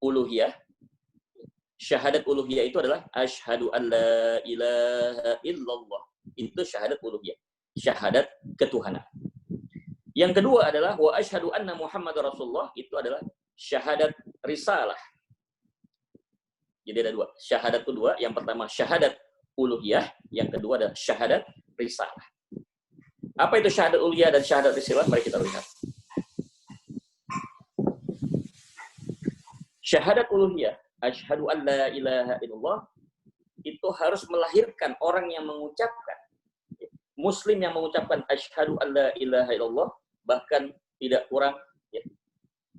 uluhiyah. Syahadat uluhiyah itu adalah asyhadu an la ilaha illallah. Itu syahadat uluhiyah. Syahadat ketuhanan. Yang kedua adalah wa asyhadu anna Muhammadar Rasulullah. Itu adalah syahadat risalah. Jadi ada dua. Syahadat itu dua. Yang pertama syahadat uluhiyah. Yang kedua adalah syahadat risalah. Apa itu syahadat uluhiyah dan syahadat risalah? Mari kita lihat. Syahadat uluhiyah, asyhadu an la ilaha illallah, itu harus melahirkan orang yang mengucapkan. Muslim yang mengucapkan asyhadu an la ilaha illallah, bahkan tidak kurang ya,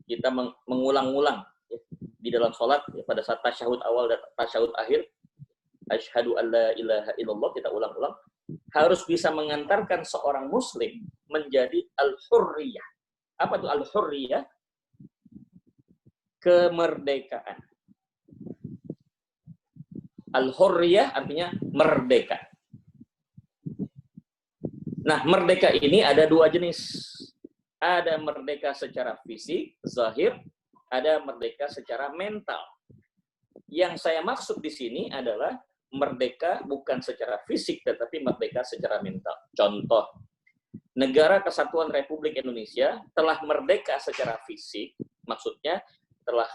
kita mengulang-ulang ya, di dalam sholat ya, pada saat tasyahud awal dan tasyahud akhir, asyhadu an la ilaha illallah, kita ulang-ulang, harus bisa mengantarkan seorang muslim menjadi al-hurriyah. Apa itu al-hurriyah? Kemerdekaan. Al-hurriyah artinya merdeka. Nah, merdeka ini ada dua jenis. Ada merdeka secara fisik, zahir, ada merdeka secara mental. Yang saya maksud di sini adalah merdeka bukan secara fisik, tetapi merdeka secara mental. Contoh, Negara Kesatuan Republik Indonesia telah merdeka secara fisik, maksudnya telah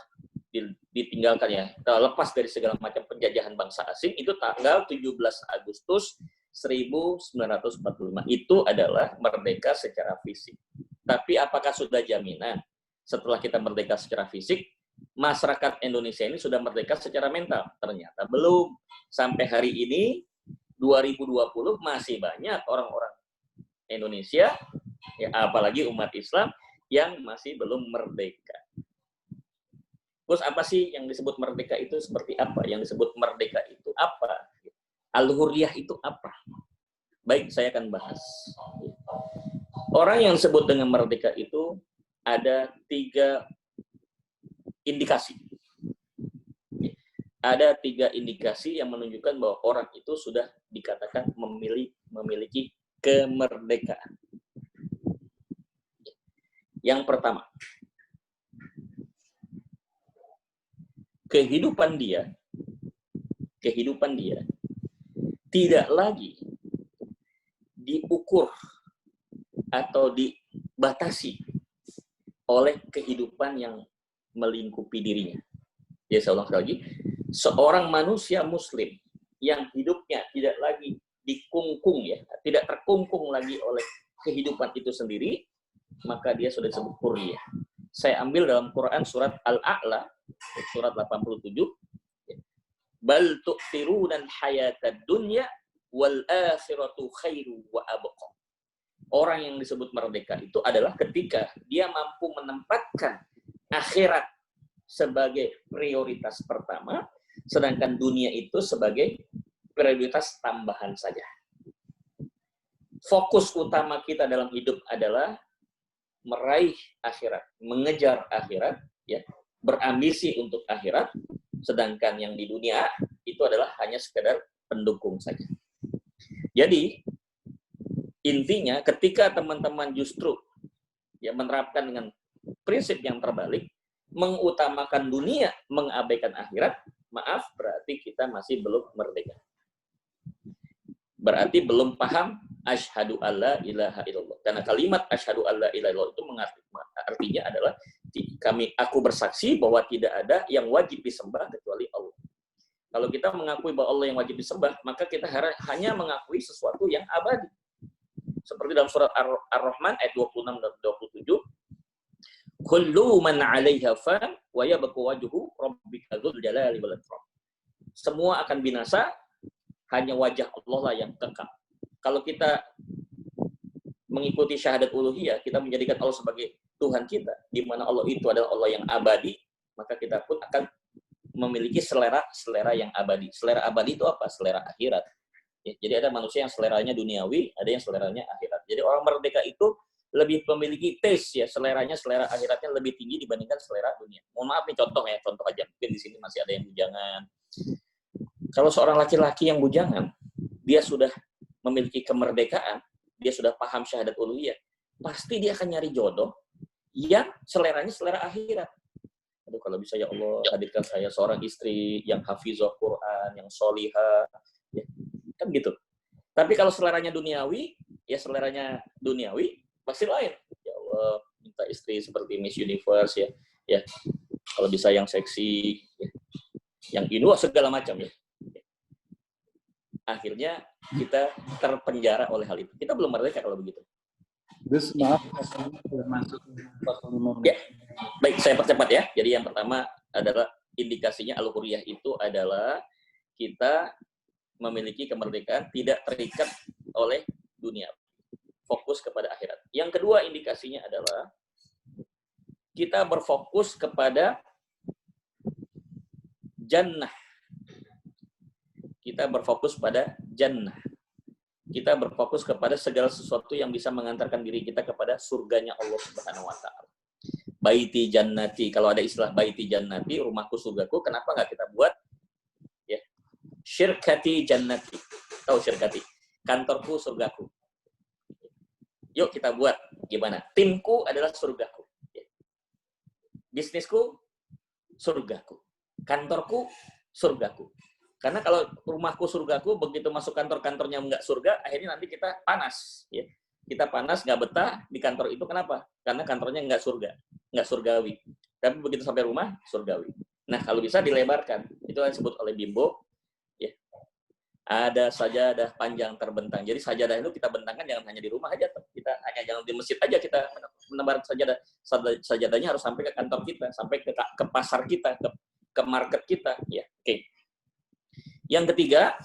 ditinggalkan ya, telah lepas dari segala macam penjajahan bangsa asing, itu tanggal 17 Agustus 1945. Itu adalah merdeka secara fisik. Tapi apakah sudah jaminan setelah kita merdeka secara fisik, masyarakat Indonesia ini sudah merdeka secara mental? Ternyata belum. Sampai hari ini, 2020, masih banyak orang-orang Indonesia, ya, apalagi umat Islam, yang masih belum merdeka. Terus apa sih yang disebut merdeka itu seperti apa? Yang disebut merdeka itu apa? Al-hurriyah itu apa? Baik, saya akan bahas. Orang yang disebut dengan merdeka itu ada 3 indikasi. Ada 3 indikasi yang menunjukkan bahwa orang itu sudah dikatakan memiliki kemerdekaan. Yang pertama, kehidupan dia tidak lagi diukur atau dibatasi oleh kehidupan yang melingkupi dirinya. Jadi saya ulang sekali lagi, seorang manusia muslim yang hidupnya tidak lagi dikungkung ya, tidak terkungkung lagi oleh kehidupan itu sendiri, maka dia sudah disebut hurriyah. Saya ambil dalam Quran surat Al-A'la, surat 87, bal tu'thirunal hayatad dunya wal akhiratu khairu wa abqa. Orang yang disebut merdeka itu adalah ketika dia mampu menempatkan akhirat sebagai prioritas pertama, sedangkan dunia itu sebagai prioritas tambahan saja. Fokus utama kita dalam hidup adalah meraih akhirat, mengejar akhirat, ya, berambisi untuk akhirat, sedangkan yang di dunia itu adalah hanya sekedar pendukung saja. Jadi intinya ketika teman-teman justru ya menerapkan dengan prinsip yang terbalik, mengutamakan dunia, mengabaikan akhirat, maaf, berarti kita masih belum merdeka. Berarti belum paham asyhadu alla ilaha illallah. Karena kalimat asyhadu alla ilaha illallah itu artinya adalah aku bersaksi bahwa tidak ada yang wajib disembah kecuali Allah. Kalau kita mengakui bahwa Allah yang wajib disembah, maka kita hanya mengakui sesuatu yang abadi. Seperti dalam surat Ar-Rahman ayat 26 dan 27, kullu man 'alaiha fan wa yabqa wajhu rabbika dzul jalali wal ikram. Semua akan binasa, hanya wajah Allah lah yang kekal. Kalau kita mengikuti syahadat uluhiyah, kita menjadikan Allah sebagai Tuhan kita, di mana Allah itu adalah Allah yang abadi, maka kita pun akan memiliki selera yang abadi. Selera abadi itu apa? Selera akhirat. Ya, jadi ada manusia yang seleranya duniawi, ada yang seleranya akhirat. Jadi orang merdeka itu lebih memiliki taste ya, selera akhiratnya lebih tinggi dibandingkan selera dunia. Mohon maaf nih contoh aja. Mungkin di sini masih ada yang bujangan. Kalau seorang laki-laki yang bujangan, dia sudah memiliki kemerdekaan, dia sudah paham syahadat uluhiyah, pasti dia akan nyari jodoh yang seleranya selera akhirat. Aduh, kalau bisa ya Allah hadirkan saya seorang istri yang hafizah Quran, yang solihah, ya, kan gitu. Tapi kalau seleranya duniawi, ya seleranya duniawi pasti lain. Ya Allah, minta istri seperti Miss Universe ya. Ya, kalau bisa yang seksi, ya. Yang indah segala macam ya. Akhirnya kita terpenjara oleh hal itu. Kita belum merdeka kalau begitu. Gus, maaf, masuk 45 menit. Ya, baik, saya percepat ya. Jadi yang pertama adalah indikasinya al-hurriyah itu adalah kita memiliki kemerdekaan tidak terikat oleh dunia. Fokus kepada akhirat. Yang kedua indikasinya adalah kita berfokus kepada jannah. Kita berfokus pada jannah. Kita berfokus kepada segala sesuatu yang bisa mengantarkan diri kita kepada surganya Allah Subhanahu wa taala. Baiti jannati, kalau ada istilah baiti jannati, rumahku surgaku, kenapa nggak kita buat ya? Syirkati jannati. Tahu syirkati? Kantorku surgaku. Yuk kita buat gimana? Timku adalah surgaku. Bisnisku surgaku. Kantorku surgaku. Karena kalau rumahku surgaku, begitu masuk kantor-kantornya nggak surga, akhirnya nanti kita panas. Ya. Kita panas, nggak betah di kantor itu. Kenapa? Karena kantornya nggak surga, nggak surgawi. Tapi begitu sampai rumah, surgawi. Nah, kalau bisa dilebarkan. Itu yang disebut oleh Bimbo. Ya. Ada sajadah panjang terbentang. Jadi sajadah itu kita bentangkan jangan hanya di rumah aja. Kita hanya jangan di masjid aja kita menebar sajadah. Sajadahnya harus sampai ke kantor kita, sampai ke pasar kita, ke market kita. Ya, oke. Yang ketiga,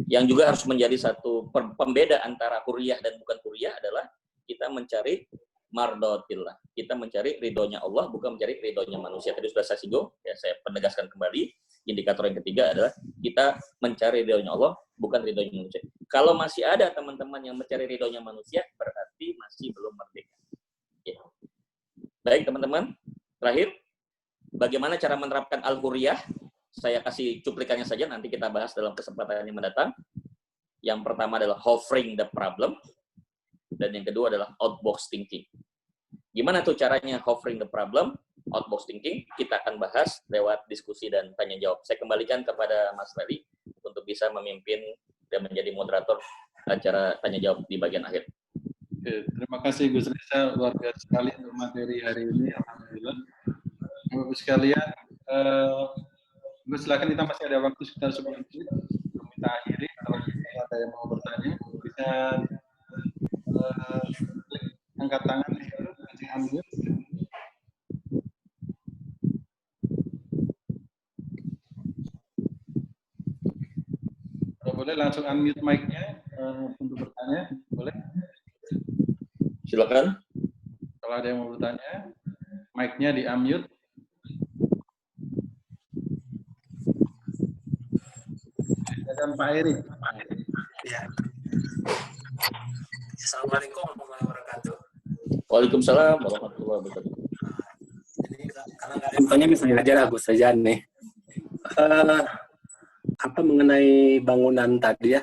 yang juga harus menjadi satu pembeda antara hurriyah dan bukan hurriyah adalah kita mencari mardotillah. Kita mencari ridhonya Allah, bukan mencari ridhonya manusia. Tadi sudah saya singgung, ya saya penegaskan kembali. Indikator yang ketiga adalah kita mencari ridhonya Allah, bukan ridhonya manusia. Kalau masih ada teman-teman yang mencari ridhonya manusia, berarti masih belum merdeka. Ya. Baik teman-teman, terakhir, bagaimana cara menerapkan al-hurriyah? Saya kasih cuplikannya saja, nanti kita bahas dalam kesempatan yang mendatang. Yang pertama adalah hovering the problem, dan yang kedua adalah outbox thinking. Gimana tuh caranya hovering the problem, outbox thinking? Kita akan bahas lewat diskusi dan tanya jawab. Saya kembalikan kepada Mas Leli untuk bisa memimpin dan menjadi moderator acara tanya jawab di bagian akhir. Oke, terima kasih Gus Reza, luar biasa sekali untuk materi hari ini, alhamdulillah. Bapak sekalian, silakan, kita masih ada waktu sekitar 10 menit untuk kita akhiri. Kalau ada yang mau bertanya, bisa klik angkat tangan di situ, nanti unmute. Kalau boleh langsung unmute mic-nya untuk bertanya, boleh? Silakan. Kalau ada yang mau bertanya, mic-nya di unmute. Dan Pak Eri. Ya. Assalamualaikum warahmatullahi wabarakatuh. Waalaikumsalam warahmatullahi wabarakatuh. Jadi karena nggak ada infonya misalnya aja lah Gus Reza nih. Apa mengenai bangunan tadi ya?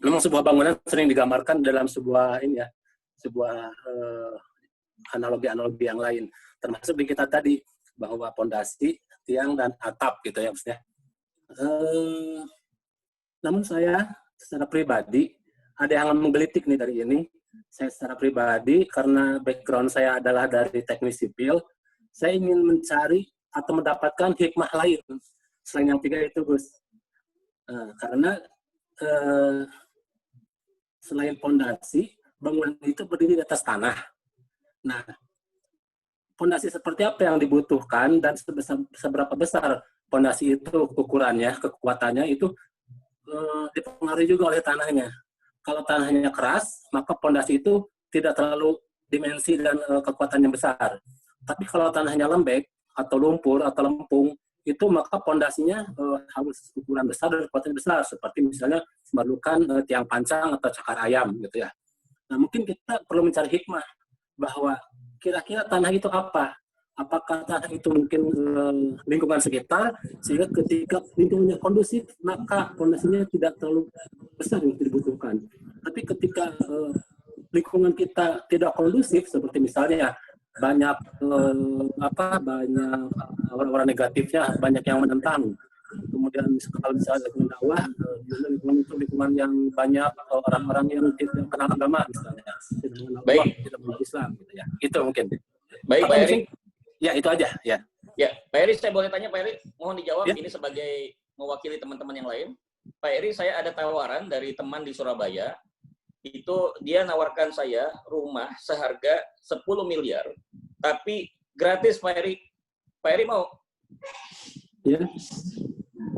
Memang sebuah bangunan sering digambarkan dalam sebuah ini ya, sebuah analogi-analogi yang lain. Termasuk di kita tadi bahwa pondasi, tiang dan atap gitu ya maksudnya. Namun saya secara pribadi ada yang menggelitik nih dari ini. Saya secara pribadi karena background saya adalah dari teknik sipil, saya ingin mencari atau mendapatkan hikmah lain selain yang tiga itu Gus. Karena selain pondasi, bangunan itu berdiri di atas tanah. Nah, pondasi seperti apa yang dibutuhkan dan seberapa besar pondasi itu ukurannya, kekuatannya itu dipengaruhi juga oleh tanahnya. Kalau tanahnya keras, maka pondasi itu tidak terlalu dimensi dan kekuatan yang besar. Tapi kalau tanahnya lembek atau lumpur atau lempung, itu maka pondasinya harus ukuran besar dan kekuatan besar, seperti misalnya memerlukan tiang pancang atau cakar ayam gitu ya. Nah, mungkin kita perlu mencari hikmah bahwa kira-kira tanah itu apa? Apakah tanah itu mungkin lingkungan sekitar, sehingga ketika lingkungannya kondusif maka pondasinya tidak terlalu besar yang dibutuhkan. Tapi ketika lingkungan kita tidak kondusif, seperti misalnya banyak banyak orang-orang negatifnya, banyak yang menentang. Kemudian kalau misalnya lingkungan dakwah, lingkungan itu lingkungan yang banyak orang-orang yang tidak kenal agama misalnya, tidak mengenal Allah, tidak mengenal Islam gitu ya. Itu mungkin. Baik, Pak Heri. Ya, itu aja ya. Ya, Pak Heri, saya boleh tanya Pak Heri, mohon dijawab ya. Ini sebagai mewakili teman-teman yang lain. Pak Heri, saya ada tawaran dari teman di Surabaya. Itu dia nawarkan saya rumah seharga 10 miliar, tapi gratis, Pak Heri. Pak Heri mau? Ya.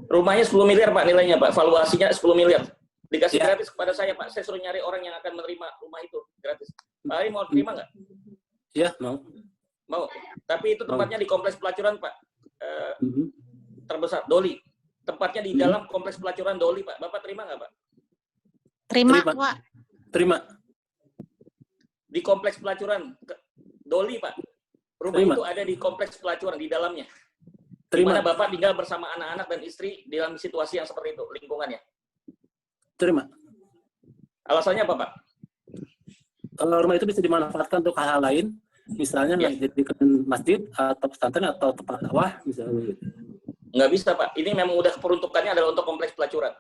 Rumahnya 10 miliar, Pak, nilainya, Pak. Valuasinya 10 miliar. Dikasih gratis kepada saya, Pak. Saya suruh nyari orang yang akan menerima rumah itu gratis. Pak Heri mau terima nggak? Ya, mau. Mau. Tapi itu tempatnya di kompleks pelacuran, Pak. Terbesar, Doli. Tempatnya di dalam kompleks pelacuran Doli, Pak. Bapak terima nggak, Pak? Terima, Pak. Terima. Di kompleks pelacuran Doli, Pak. Rumah itu ada di kompleks pelacuran, di dalamnya. Di mana Bapak tinggal bersama anak-anak dan istri dalam situasi yang seperti itu, lingkungannya. Terima. Alasannya apa, Pak? Rumah itu bisa dimanfaatkan untuk hal-hal lain, misalnya dijadikan masjid atau pesantren atau tempat dakwah, misalnya. Nggak bisa, Pak. Ini memang udah peruntukannya adalah untuk kompleks pelacuran.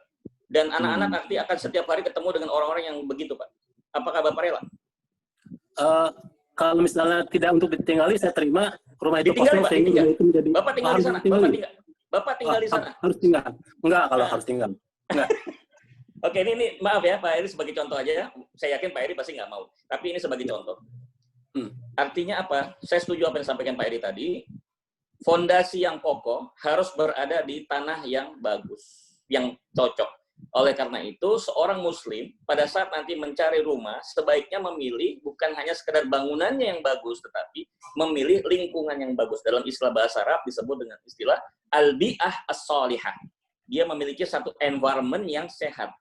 Dan anak-anak nanti akan setiap hari ketemu dengan orang-orang yang begitu, Pak. Apakah Bapak rela? Kalau misalnya tidak untuk ditinggali, saya terima. Rumah itu ditinggal, kosong, Pak, sehingga itu menjadi Bapak tinggal di sana. Bapak tinggal di sana. Harus tinggal. Enggak, kalau harus tinggal. Enggak. Oke, ini maaf ya, Pak Heri, sebagai contoh aja ya. Saya yakin Pak Heri pasti nggak mau. Tapi ini sebagai contoh. Artinya apa? Saya setuju apa yang disampaikan Pak Heri tadi. Fondasi yang kokoh harus berada di tanah yang bagus, yang cocok. Oleh karena itu, seorang muslim pada saat nanti mencari rumah, sebaiknya memilih bukan hanya sekedar bangunannya yang bagus, tetapi memilih lingkungan yang bagus. Dalam istilah bahasa Arab disebut dengan istilah al-bi'ah as-salihah. Dia memiliki satu environment yang sehat.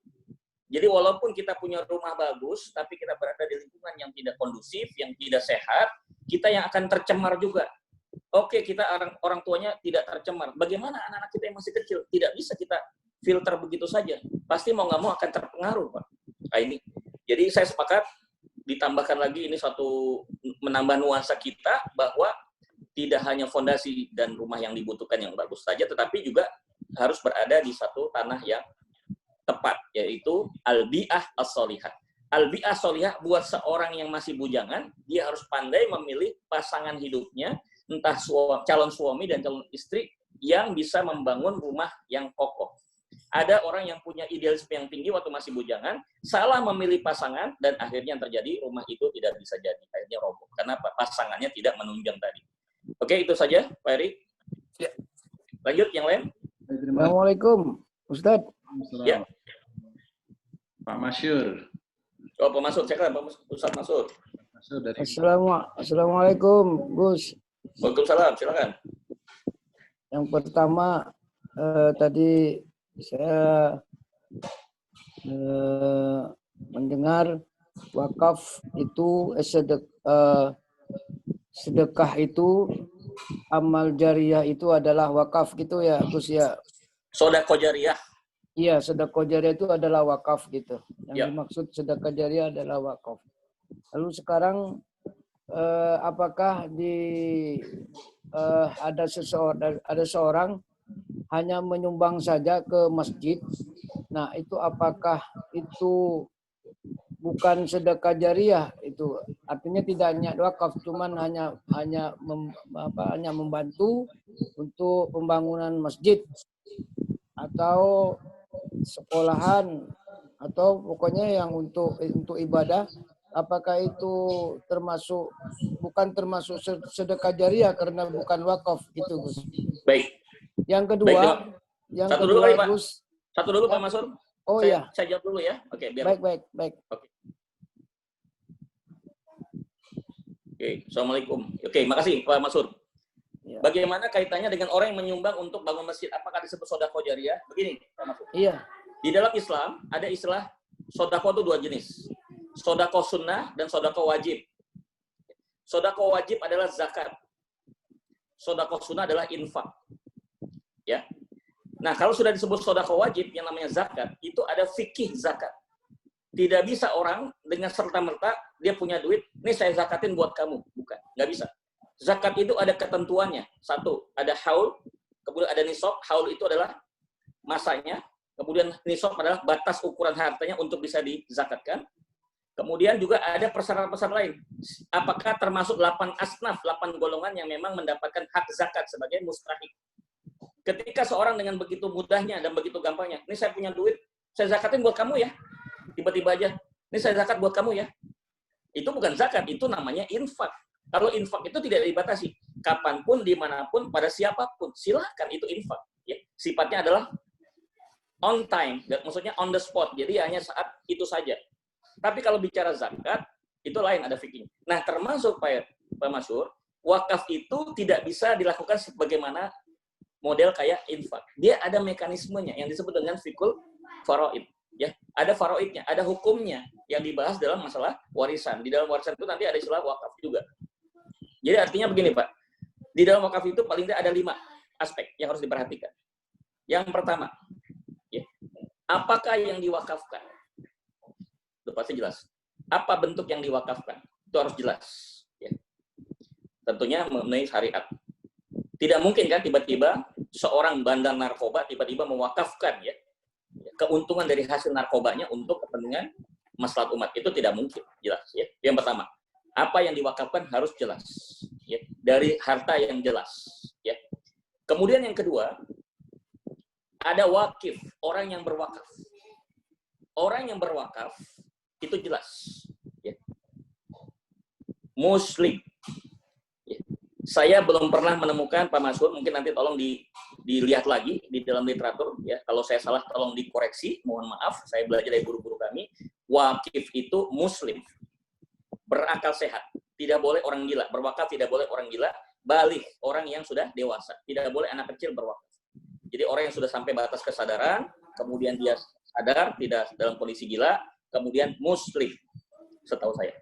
Jadi walaupun kita punya rumah bagus, tapi kita berada di lingkungan yang tidak kondusif, yang tidak sehat, kita yang akan tercemar juga. Oke, kita orang tuanya tidak tercemar. Bagaimana anak-anak kita yang masih kecil? Tidak bisa kita filter begitu saja. Pasti mau nggak mau akan terpengaruh, Pak. Nah, ini. Jadi saya sepakat, ditambahkan lagi ini satu menambah nuansa kita bahwa tidak hanya fondasi dan rumah yang dibutuhkan yang bagus saja, tetapi juga harus berada di satu tanah yang tepat, yaitu al-bi'ah as-solihah. Al-bi'ah as-solihah buat seorang yang masih bujangan, dia harus pandai memilih pasangan hidupnya, entah calon suami dan calon istri yang bisa membangun rumah yang kokoh. Ada orang yang punya idealisme yang tinggi waktu masih bujangan, salah memilih pasangan, dan akhirnya yang terjadi rumah itu tidak bisa jadi, akhirnya roboh. Kenapa? Pasangannya tidak menunjang tadi. Oke, itu saja, Pak Heri. Ya. Lanjut, yang lain. Assalamualaikum, Ustadz. Ya. Pak Masyur. Oh, Pak Masud, saya kan Pak Ustadz Masud. Assalamualaikum, Gus. Waalaikumsalam, silakan. Yang pertama, tadi saya mendengar wakaf itu sedekah itu amal jariah itu adalah wakaf gitu ya, Gus ya. Sedekah jariah. Iya, sedekah jariah itu adalah wakaf gitu. Yang Ya. dimaksud sedekah jariah adalah wakaf. Lalu sekarang apakah ada seorang hanya menyumbang saja ke masjid? Nah, itu apakah itu bukan sedekah jariah? Itu artinya tidak hanya wakaf, cuman hanya membantu untuk pembangunan masjid atau sekolahan atau pokoknya yang untuk ibadah. Apakah itu bukan termasuk sedekah jariah karena bukan wakaf gitu, Gus? Baik. Yang kedua, Satu dulu, Pak. Satu dulu, Pak Masur. Oh iya. Saya jawab dulu ya. Oke, biar. Baik. Oke, assalamualaikum. Oke, makasih Pak Masur. Ya. Bagaimana kaitannya dengan orang yang menyumbang untuk bangun masjid? Apakah disebut sedekah jariyah? Begini, Pak Mahfud. Iya. Di dalam Islam ada istilah sedekah itu dua jenis. Sedekah sunnah dan sedekah wajib. Sedekah wajib adalah zakat. Sedekah sunnah adalah infak. Ya. Nah, kalau sudah disebut sedekah wajib yang namanya zakat, itu ada fikih zakat. Tidak bisa orang dengan serta-merta dia punya duit, ini saya zakatin buat kamu. Bukan, nggak bisa. Zakat itu ada ketentuannya. Satu, ada haul, kemudian ada nisab. Haul itu adalah masanya, kemudian nisab adalah batas ukuran hartanya untuk bisa dizakatkan. Kemudian juga ada persyaratan-persyaratan lain. Apakah termasuk 8 asnaf, 8 golongan yang memang mendapatkan hak zakat sebagai mustahik. Ketika seorang dengan begitu mudahnya dan begitu gampangnya, ini saya punya duit, saya zakatin buat kamu ya. Tiba-tiba aja, ini saya zakat buat kamu ya. Itu bukan zakat, itu namanya infak. Kalau infak itu tidak dibatasi. Kapanpun, dimanapun, pada siapapun. Silahkan itu infak. Ya. Sifatnya adalah on time. Maksudnya on the spot. Jadi hanya saat itu saja. Tapi kalau bicara zakat, itu lain, ada fikih. Nah, termasuk Pak Masyur, wakaf itu tidak bisa dilakukan sebagaimana model kayak infak. Dia ada mekanismenya yang disebut dengan fikul faraid. Ya, ada faraidnya, ada hukumnya yang dibahas dalam masalah warisan. Di dalam warisan itu nanti ada istilah wakaf juga. Jadi artinya begini Pak, di dalam wakaf itu paling tidak ada 5 aspek yang harus diperhatikan. Yang pertama, ya, apakah yang diwakafkan? Itu pasti jelas. Apa bentuk yang diwakafkan? Itu harus jelas. Ya. Tentunya memenuhi syariat. Tidak mungkin kan tiba-tiba seorang bandar narkoba tiba-tiba mewakafkan ya keuntungan dari hasil narkobanya untuk kepentingan maslahat umat. Itu tidak mungkin, jelas ya. Yang pertama, apa yang diwakafkan harus jelas ya, dari harta yang jelas ya. Kemudian yang kedua, ada wakif, orang yang berwakaf. Orang yang berwakaf itu jelas ya. Muslim ya. Saya belum pernah menemukan Pak Masyur, mungkin nanti tolong dilihat lagi di dalam literatur ya. Kalau saya salah tolong dikoreksi, mohon maaf, saya belajar dari guru-guru kami. Wakif itu muslim, berakal sehat, tidak boleh orang gila. Berwakaf tidak boleh orang gila, balik orang yang sudah dewasa, tidak boleh anak kecil berwakaf. Jadi orang yang sudah sampai batas kesadaran, kemudian dia sadar tidak dalam kondisi gila, kemudian muslim, setahu saya.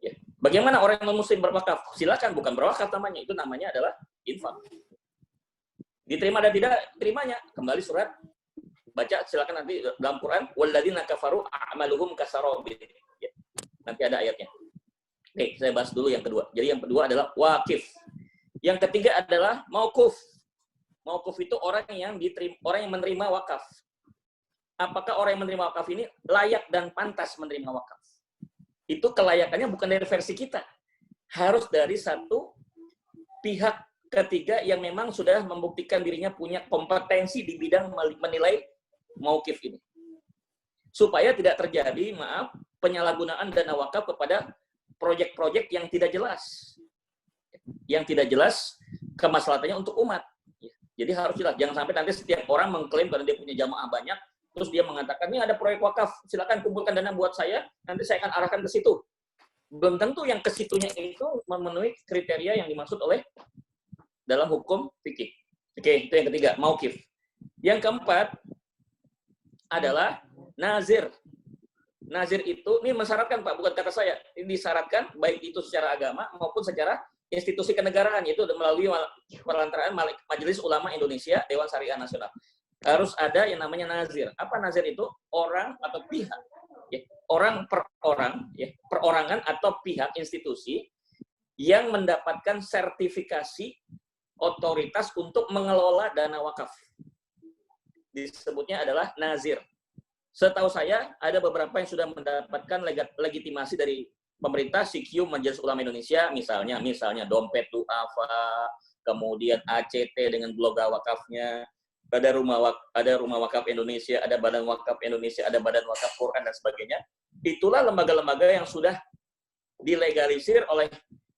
Ya. Bagaimana orang yang muslim berwakaf? Silakan, bukan berwakaf namanya, itu namanya adalah infak. Diterima dan tidak terimanya, kembali surat, baca silakan nanti dalam Quran, walladzina kafaru a'maluhum kasarabin. Ya. Nanti ada ayatnya. Oke, saya bahas dulu yang kedua. Jadi yang kedua adalah wakif. Yang ketiga adalah mauquf. Mauquf itu orang yang menerima wakaf. Apakah orang yang menerima wakaf ini layak dan pantas menerima wakaf? Itu kelayakannya bukan dari versi kita. Harus dari satu pihak ketiga yang memang sudah membuktikan dirinya punya kompetensi di bidang menilai mauqif ini. Supaya tidak terjadi, penyalahgunaan dana wakaf kepada proyek-proyek yang tidak jelas. Yang tidak jelas kemaslahatannya untuk umat. Jadi harus jelas. Jangan sampai nanti setiap orang mengklaim karena dia punya jamaah banyak, terus dia mengatakan, ini ada proyek wakaf, silakan kumpulkan dana buat saya, nanti saya akan arahkan ke situ. Belum tentu yang ke situnya itu memenuhi kriteria yang dimaksud oleh dalam hukum fikih. Oke, itu yang ketiga, mauqif. Yang keempat adalah nazir. Nazir itu, ini mensyaratkan Pak, bukan kata saya, ini disyaratkan baik itu secara agama maupun secara institusi kenegaraan, yaitu melalui perantaraan Majelis Ulama Indonesia, Dewan Syariah Nasional. Harus ada yang namanya nazir. Apa nazir itu? Orang atau pihak. Ya, orang per orang, ya, perorangan atau pihak institusi yang mendapatkan sertifikasi otoritas untuk mengelola dana wakaf. Disebutnya adalah nazir. Setahu saya, ada beberapa yang sudah mendapatkan legitimasi dari pemerintah, CQ, Majelis Ulama Indonesia, misalnya Dompet Du'afa, kemudian ACT dengan blog wakafnya, ada rumah wakaf Indonesia, ada badan wakaf Indonesia, ada badan wakaf Quran dan sebagainya. Itulah lembaga-lembaga yang sudah dilegalisir oleh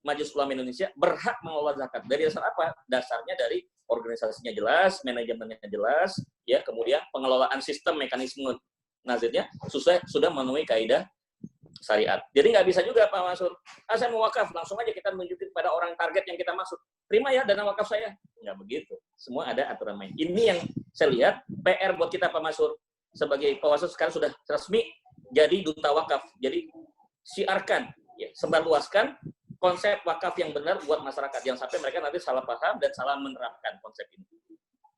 Majelis Ulama Indonesia berhak mengelola zakat. Dari dasar apa? Dasarnya dari organisasinya jelas, manajemennya jelas, ya, kemudian pengelolaan sistem mekanisme nazirnya sudah memenuhi kaidah syariat. Jadi nggak bisa juga Pak Mansur, saya mau wakaf, langsung aja kita menunjukin pada orang target yang kita maksud. Terima ya dana wakaf saya. Nggak begitu. Semua ada aturan main. Ini yang saya lihat PR buat kita Pak Mansur. Sebagai Pak Mansur sekarang sudah resmi jadi duta wakaf. Jadi siarkan, ya, sebarluaskan konsep wakaf yang benar buat masyarakat. Yang sampai mereka nanti salah paham dan salah menerapkan konsep ini.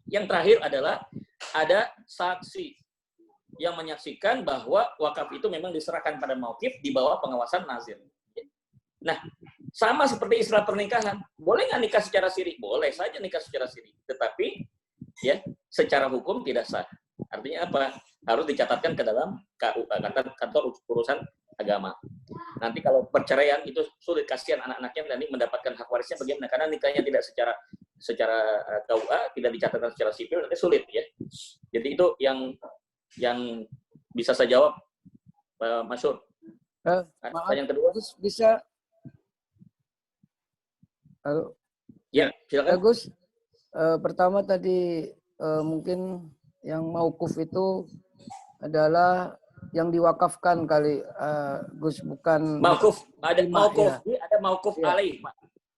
Yang terakhir adalah ada saksi yang menyaksikan bahwa wakaf itu memang diserahkan pada mauqif di bawah pengawasan nazir. Nah, sama seperti istilah pernikahan. Boleh nggak nikah secara siri? Boleh saja nikah secara siri. Tetapi ya secara hukum tidak sah. Artinya apa? Harus dicatatkan ke dalam KUA, kantor urusan agama. Nanti kalau perceraian itu sulit, kasihan anak-anaknya nanti mendapatkan hak warisnya bagaimana? Karena nikahnya tidak secara KUA, tidak dicatatkan secara sipil, nanti sulit ya. Jadi itu yang bisa saya jawab, Mas Sur. Maaf, yang kedua bisa. Halo. Ya, silakan. Bagus. Pertama tadi mungkin yang mauquf itu adalah yang diwakafkan kali, Gus, bukan mauquf. Ada mauquf ya. ada mauquf ya. alaih, Pak.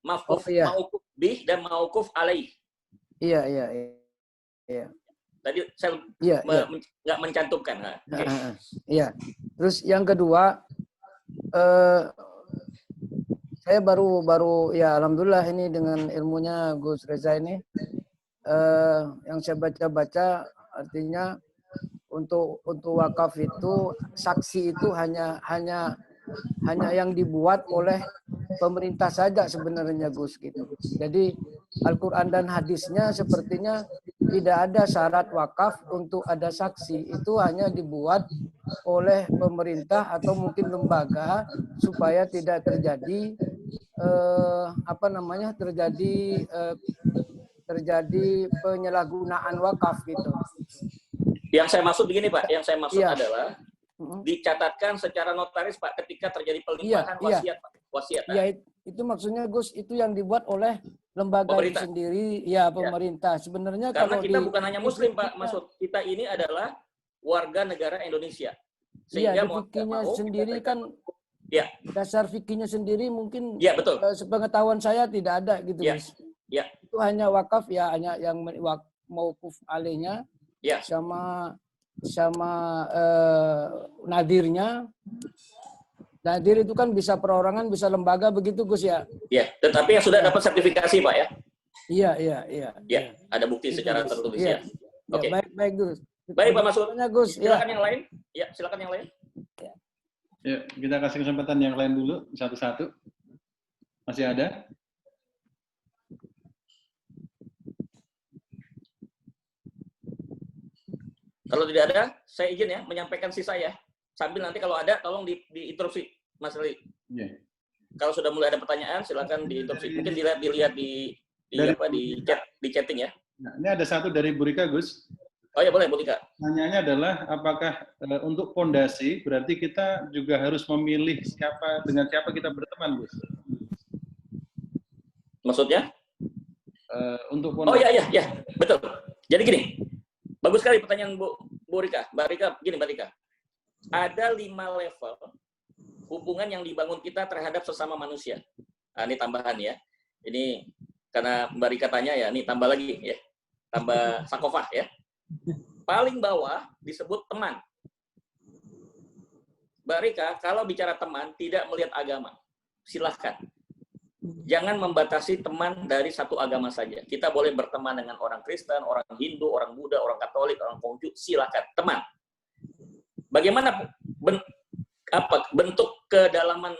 Mauquf, iya. mauquf bih dan mauquf alaih. Iya. Tadi saya nggak mencantumkan. Iya. Terus yang kedua, saya baru ya alhamdulillah ini dengan ilmunya Gus Reza ini, yang saya baca artinya untuk wakaf itu saksi itu hanya yang dibuat oleh pemerintah saja sebenarnya, Gus, gitu. Jadi Al-Quran dan hadisnya sepertinya tidak ada syarat wakaf untuk ada saksi. Itu hanya dibuat oleh pemerintah atau mungkin lembaga supaya tidak terjadi terjadi penyalahgunaan wakaf gitu. Yang saya maksud begini Pak, yang saya maksud adalah dicatatkan secara notaris Pak ketika terjadi pelimpahan wasiat Pak. Wasiat. Iya, itu maksudnya Gus, itu yang dibuat oleh lembaga itu sendiri, ya pemerintah. Sebenarnya karena kalau kita bukan hanya muslim Pak, maksud kita ini adalah warga negara Indonesia. Sehingga di fikihnya sendiri kan dasar fikihnya sendiri mungkin sepengetahuan saya tidak ada gitu, Gus. Ya. Itu hanya wakaf ya, hanya yang mauquf alaihnya sama nadirnya. Nadir itu kan bisa perorangan, bisa lembaga begitu, Gus ya? Iya, tetapi yang sudah dapat sertifikasi Pak ya? Iya. Ya, ada bukti secara tertulis ya. Oke. Baik, Gus. Baik Pak Masud. Gus. Silakan yang lain. Ya, silakan yang lain. Ya, kita kasih kesempatan yang lain dulu satu-satu. Masih ada? Kalau tidak ada, saya izin ya menyampaikan sisa ya. Sambil nanti kalau ada, tolong diinterupsi, Mas Ali. Yeah. Kalau sudah mulai ada pertanyaan, silakan diinterupsi. Mungkin dilihat di chatting ya. Nah, ini ada satu dari Bu Rika, Gus. Oh ya boleh, Bu Rika. Pertanyaannya adalah, apakah untuk pondasi berarti kita juga harus memilih dengan siapa kita berteman, Gus? Maksudnya? Untuk pondasi. Oh iya, betul. Jadi gini, bagus sekali pertanyaan Bu Rika. Mbak Rika. Ada 5 level hubungan yang dibangun kita terhadap sesama manusia. Nah, ini tambahan ya. Ini karena Mbak Rika tanya ya, ini tambah lagi ya. Tambah sakofah ya. Paling bawah disebut teman. Mbak Rika, kalau bicara teman tidak melihat agama. Silahkan. Jangan membatasi teman dari satu agama saja. Kita boleh berteman dengan orang Kristen, orang Hindu, orang Buddha, orang Katolik, orang Konghucu. Silahkan. Teman. Bagaimana bentuk kedalaman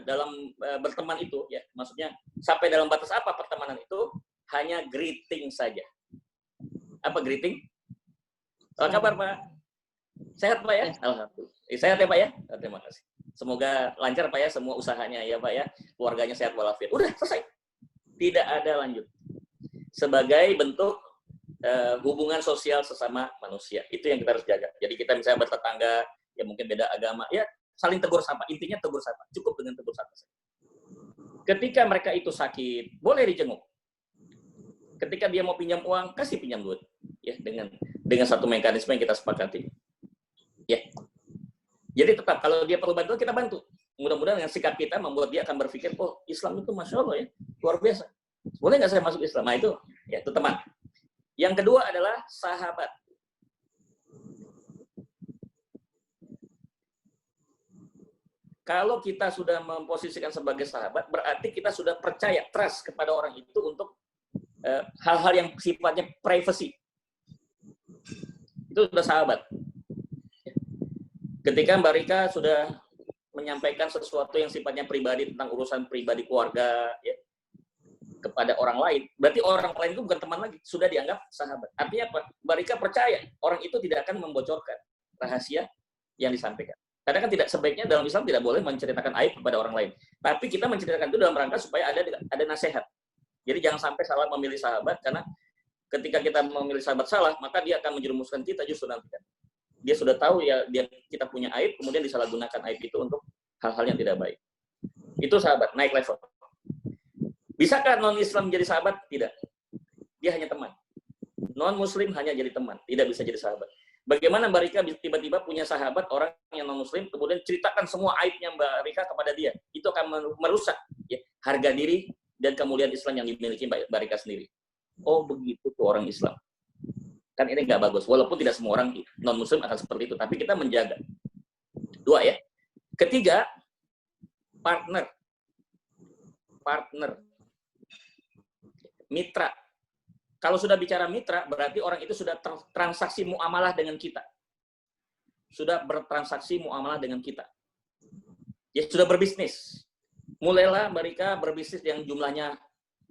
dalam berteman itu ya, maksudnya sampai dalam batas apa pertemanan itu? Hanya greeting saja. Apa greeting? Apa kabar Pak? Sehat Pak ya? Alhamdulillah. Sehat ya Pak ya? Terima kasih. Semoga lancar Pak ya semua usahanya ya Pak ya, keluarganya sehat walafiat. Udah selesai. Tidak ada lanjut. Sebagai bentuk hubungan sosial sesama manusia. Itu yang kita harus jaga. Jadi kita misalnya bertetangga, ya mungkin beda agama, ya saling tegur sapa. Intinya tegur sapa. Cukup dengan tegur sapa. Ketika mereka itu sakit, boleh dijenguk. Ketika dia mau pinjam uang, kasih pinjam duit. Ya, dengan satu mekanisme yang kita sepakati. Ya. Jadi tetap kalau dia perlu bantuan kita bantu. Mudah-mudahan dengan sikap kita membuat dia akan berpikir, oh Islam itu Masya Allah ya, luar biasa. Boleh nggak saya masuk Islam? Nah itu, ya itu teman. Yang kedua adalah sahabat. Kalau kita sudah memposisikan sebagai sahabat, berarti kita sudah percaya, trust kepada orang itu untuk hal-hal yang sifatnya privacy. Itu sudah sahabat. Ketika Mbak Rika sudah menyampaikan sesuatu yang sifatnya pribadi tentang urusan pribadi keluarga ya, kepada orang lain, berarti orang lain itu bukan teman lagi, sudah dianggap sahabat. Artinya apa? Mbak Rika percaya orang itu tidak akan membocorkan rahasia yang disampaikan. Karena kan tidak sebaiknya dalam Islam tidak boleh menceritakan aib kepada orang lain. Tapi kita menceritakan itu dalam rangka supaya ada nasihat. Jadi jangan sampai salah memilih sahabat, karena ketika kita memilih sahabat salah, maka dia akan menjerumuskan kita justru nanti kan. Dia sudah tahu ya kita punya aib, kemudian disalahgunakan aib itu untuk hal-hal yang tidak baik. Itu sahabat, naik level. Bisakah non-Islam menjadi sahabat? Tidak. Dia hanya teman. Non-Muslim hanya jadi teman, tidak bisa jadi sahabat. Bagaimana Mbak Rika tiba-tiba punya sahabat orang yang non-Muslim, kemudian ceritakan semua aibnya Mbak Rika kepada dia. Itu akan merusak ya, harga diri dan kemuliaan Islam yang dimiliki Mbak Rika sendiri. Oh begitu tuh orang Islam. Kan ini nggak bagus. Walaupun tidak semua orang non-Muslim akan seperti itu, tapi kita menjaga. Dua ya. Ketiga, partner. Mitra. Kalau sudah bicara mitra, berarti orang itu sudah transaksi muamalah dengan kita. Sudah bertransaksi muamalah dengan kita. Ya sudah berbisnis. Mulailah Mbak Rika berbisnis yang jumlahnya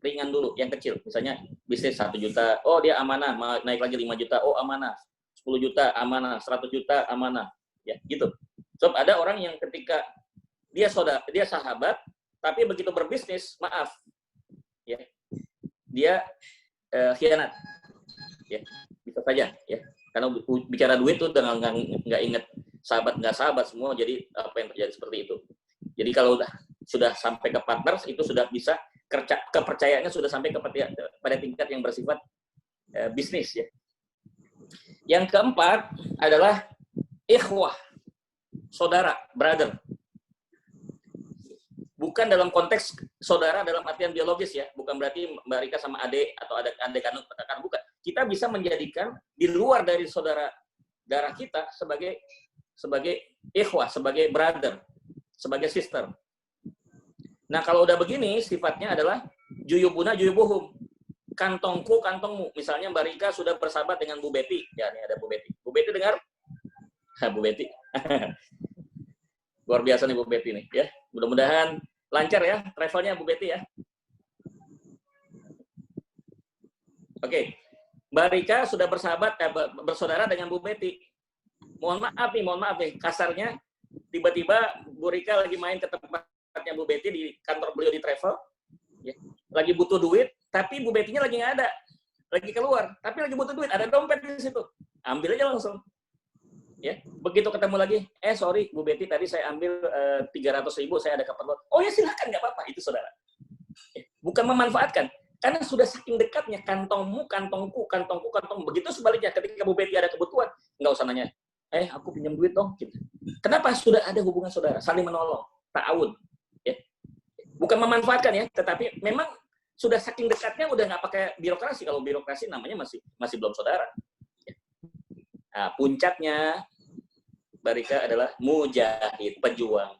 ringan dulu, yang kecil. Misalnya bisnis 1 juta, oh dia amanah, naik lagi 5 juta, oh amanah. 10 juta amanah, 100 juta amanah. Ya, gitu. So, ada orang yang ketika dia sahabat, tapi begitu berbisnis, maaf. Ya. Dia khianat. Ya, bisa saja ya. Karena bicara duit tuh dengan nggak ingat sahabat nggak sahabat semua, jadi apa yang terjadi seperti itu. Jadi kalau sudah sampai ke partners itu sudah bisa kepercayaannya sudah sampai pada tingkat yang bersifat bisnis ya. Yang keempat adalah ikhwah, saudara, brother. Bukan dalam konteks saudara dalam artian biologis ya, bukan berarti Mbak Rika sama adik atau adik kandung, bukan. Kita bisa menjadikan di luar dari saudara darah kita sebagai ikhwah, sebagai brother, sebagai sister. Nah, kalau udah begini, sifatnya adalah juyubuna juyubuhum. Kantongku, kantongmu. Misalnya Mbak Rika sudah bersahabat dengan Bu Betty. Ya, ini ada Bu Betty. Bu Betty dengar? Bu Betty. Luar biasa nih Bu Betty nih. Ya, mudah-mudahan lancar ya travelnya Bu Betty ya. Oke. Mbak Rika sudah bersaudara dengan Bu Betty. Mohon maaf nih. Kasarnya, tiba-tiba Bu Rika lagi main ke tempatnya Bu Betty di kantor beliau di travel, ya. Lagi butuh duit, tapi Bu Betty-nya lagi nggak ada, lagi keluar, tapi lagi butuh duit, ada dompet di situ, ambil aja langsung, ya. Begitu ketemu lagi, sorry Bu Betty, tadi saya ambil 300.000, saya ada keperluan. Oh ya silahkan, nggak apa-apa, itu saudara. Ya. Bukan memanfaatkan, karena sudah saking dekatnya, kantongmu, kantongku. Begitu sebaliknya, ketika Bu Betty ada kebutuhan, nggak usah nanya, aku pinjam duit dong. Gitu. Kenapa? Sudah ada hubungan saudara, saling menolong, ta'awun. Ya. Bukan memanfaatkan ya, tetapi memang sudah saking dekatnya, udah nggak pakai birokrasi. Kalau birokrasi namanya masih belum saudara. Ya. Nah, puncaknya Mbak Rika adalah mujahid, pejuang.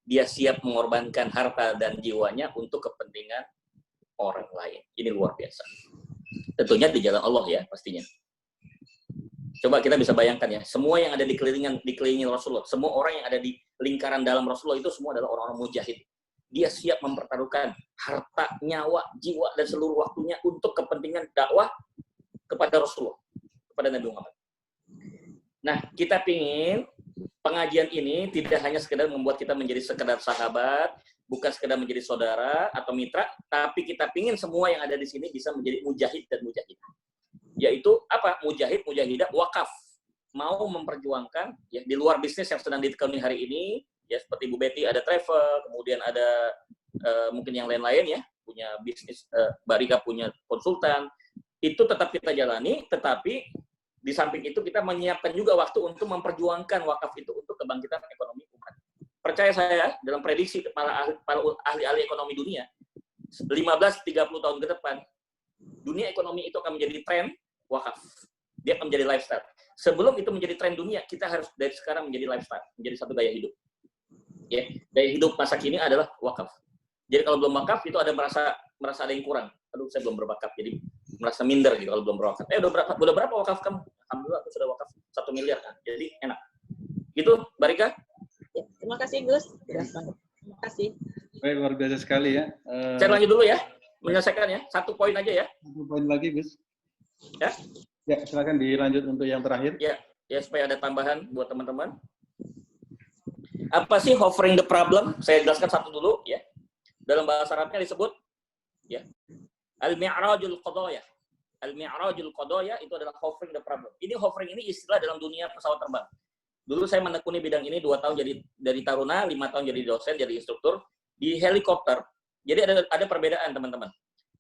Dia siap mengorbankan harta dan jiwanya untuk kepentingan orang lain. Ini luar biasa. Tentunya di jalan Allah ya, pastinya. Coba kita bisa bayangkan ya, semua yang ada dikelilingi Rasulullah, semua orang yang ada di lingkaran dalam Rasulullah itu semua adalah orang-orang mujahid. Dia siap mempertaruhkan harta, nyawa, jiwa, dan seluruh waktunya untuk kepentingan dakwah kepada Rasulullah, kepada Nabi Muhammad. Nah, kita pingin pengajian ini tidak hanya sekedar membuat kita menjadi sekedar sahabat, bukan sekedar menjadi saudara atau mitra, tapi kita pingin semua yang ada di sini bisa menjadi mujahid dan mujahidah. Yaitu apa? Mujahid, mujahidah, wakaf. Mau memperjuangkan ya di luar bisnis yang sedang ditekuni hari ini, ya seperti Bu Betty ada travel, kemudian ada mungkin yang lain-lain ya, punya bisnis, Mbak Rika punya konsultan, itu tetap kita jalani, tetapi di samping itu kita menyiapkan juga waktu untuk memperjuangkan wakaf itu untuk kebangkitan ekonomi percaya saya dalam prediksi para ahli ekonomi dunia, 15-30 tahun ke depan, dunia ekonomi itu akan menjadi tren wakaf. Dia akan menjadi lifestyle. Sebelum itu menjadi tren dunia, kita harus dari sekarang menjadi lifestyle, menjadi satu gaya hidup. Ya, gaya hidup masa kini adalah wakaf. Jadi kalau belum wakaf itu ada merasa ada yang kurang. Aduh, saya belum berwakaf, jadi merasa minder gitu kalau belum berwakaf. Udah berapa wakaf kamu? Alhamdulillah aku sudah wakaf 1 miliar. Kan? Jadi enak. Gitu, Barika? Ya, terima kasih Gus. Terima kasih. Baik, luar biasa sekali ya. Saya lanjut dulu ya, menyelesaikan ya. 1 poin aja ya. 1 poin lagi, Gus. Ya. Ya, silakan dilanjut untuk yang terakhir. Ya, supaya ada tambahan buat teman-teman. Apa sih hovering the problem? Saya jelaskan satu dulu ya. Dalam bahasa Arabnya disebut ya al-mi'rajul qadaya. Al-mi'rajul qadaya itu adalah hovering the problem. Ini hovering ini istilah dalam dunia pesawat terbang. Dulu saya menekuni bidang ini 2 tahun jadi dari taruna, 5 tahun jadi dosen, jadi instruktur di helikopter. Jadi ada perbedaan teman-teman.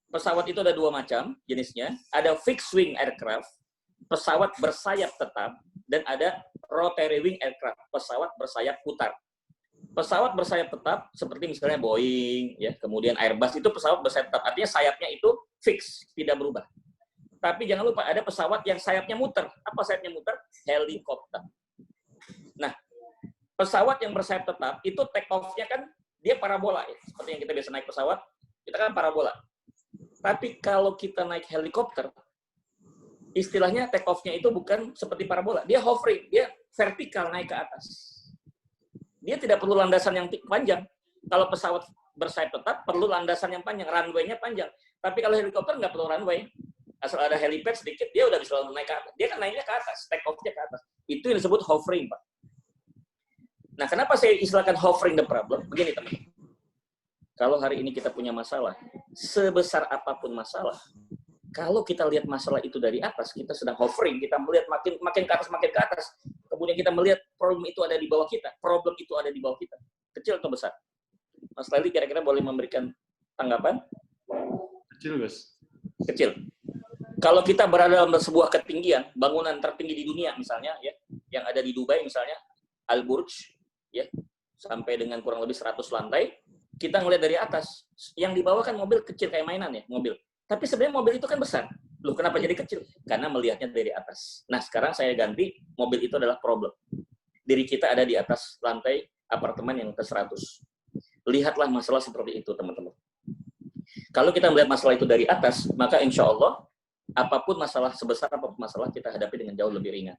Pesawat itu ada 2 macam jenisnya. Ada fixed wing aircraft, pesawat bersayap tetap, dan ada rotary wing aircraft, pesawat bersayap putar. Pesawat bersayap tetap seperti misalnya Boeing, ya, kemudian Airbus itu pesawat bersayap tetap. Artinya sayapnya itu fix, tidak berubah. Tapi jangan lupa ada pesawat yang sayapnya muter. Apa sayapnya muter? Helikopter. Nah, pesawat yang bersayap tetap itu take off-nya kan dia parabola ya. Seperti yang kita biasa naik pesawat, kita kan parabola. Tapi kalau kita naik helikopter, istilahnya take off-nya itu bukan seperti parabola. Dia hovering, dia vertikal naik ke atas. Dia tidak perlu landasan yang panjang. Kalau pesawat bersayap tetap, perlu landasan yang panjang, runway-nya panjang. Tapi kalau helikopter nggak perlu runway. Asal ada helipad sedikit, dia udah bisa naik ke atas. Dia kan naiknya ke atas, take off-nya ke atas. Itu yang disebut hovering, Pak. Nah, kenapa saya istilahkan hovering the problem? Begini, teman-teman. Kalau hari ini kita punya masalah, sebesar apapun masalah, kalau kita lihat masalah itu dari atas, kita sedang hovering, kita melihat makin ke atas, kemudian kita melihat problem itu ada di bawah kita, kecil atau besar? Mas Lali kira-kira boleh memberikan tanggapan? Kecil, Gus. Kecil. Kalau kita berada dalam sebuah ketinggian, bangunan tertinggi di dunia misalnya, ya, yang ada di Dubai misalnya, Al-Burj, ya, sampai dengan kurang lebih 100 lantai, kita ngelihat dari atas, yang di bawah kan mobil kecil kayak mainan ya, mobil. Tapi sebenarnya mobil itu kan besar. Loh, kenapa jadi kecil? Karena melihatnya dari atas. Nah, sekarang saya ganti, mobil itu adalah problem. Diri kita ada di atas lantai apartemen yang ke-100. Lihatlah masalah seperti itu, teman-teman. Kalau kita melihat masalah itu dari atas, maka insya Allah, apapun masalah, sebesar apapun masalah, kita hadapi dengan jauh lebih ringan.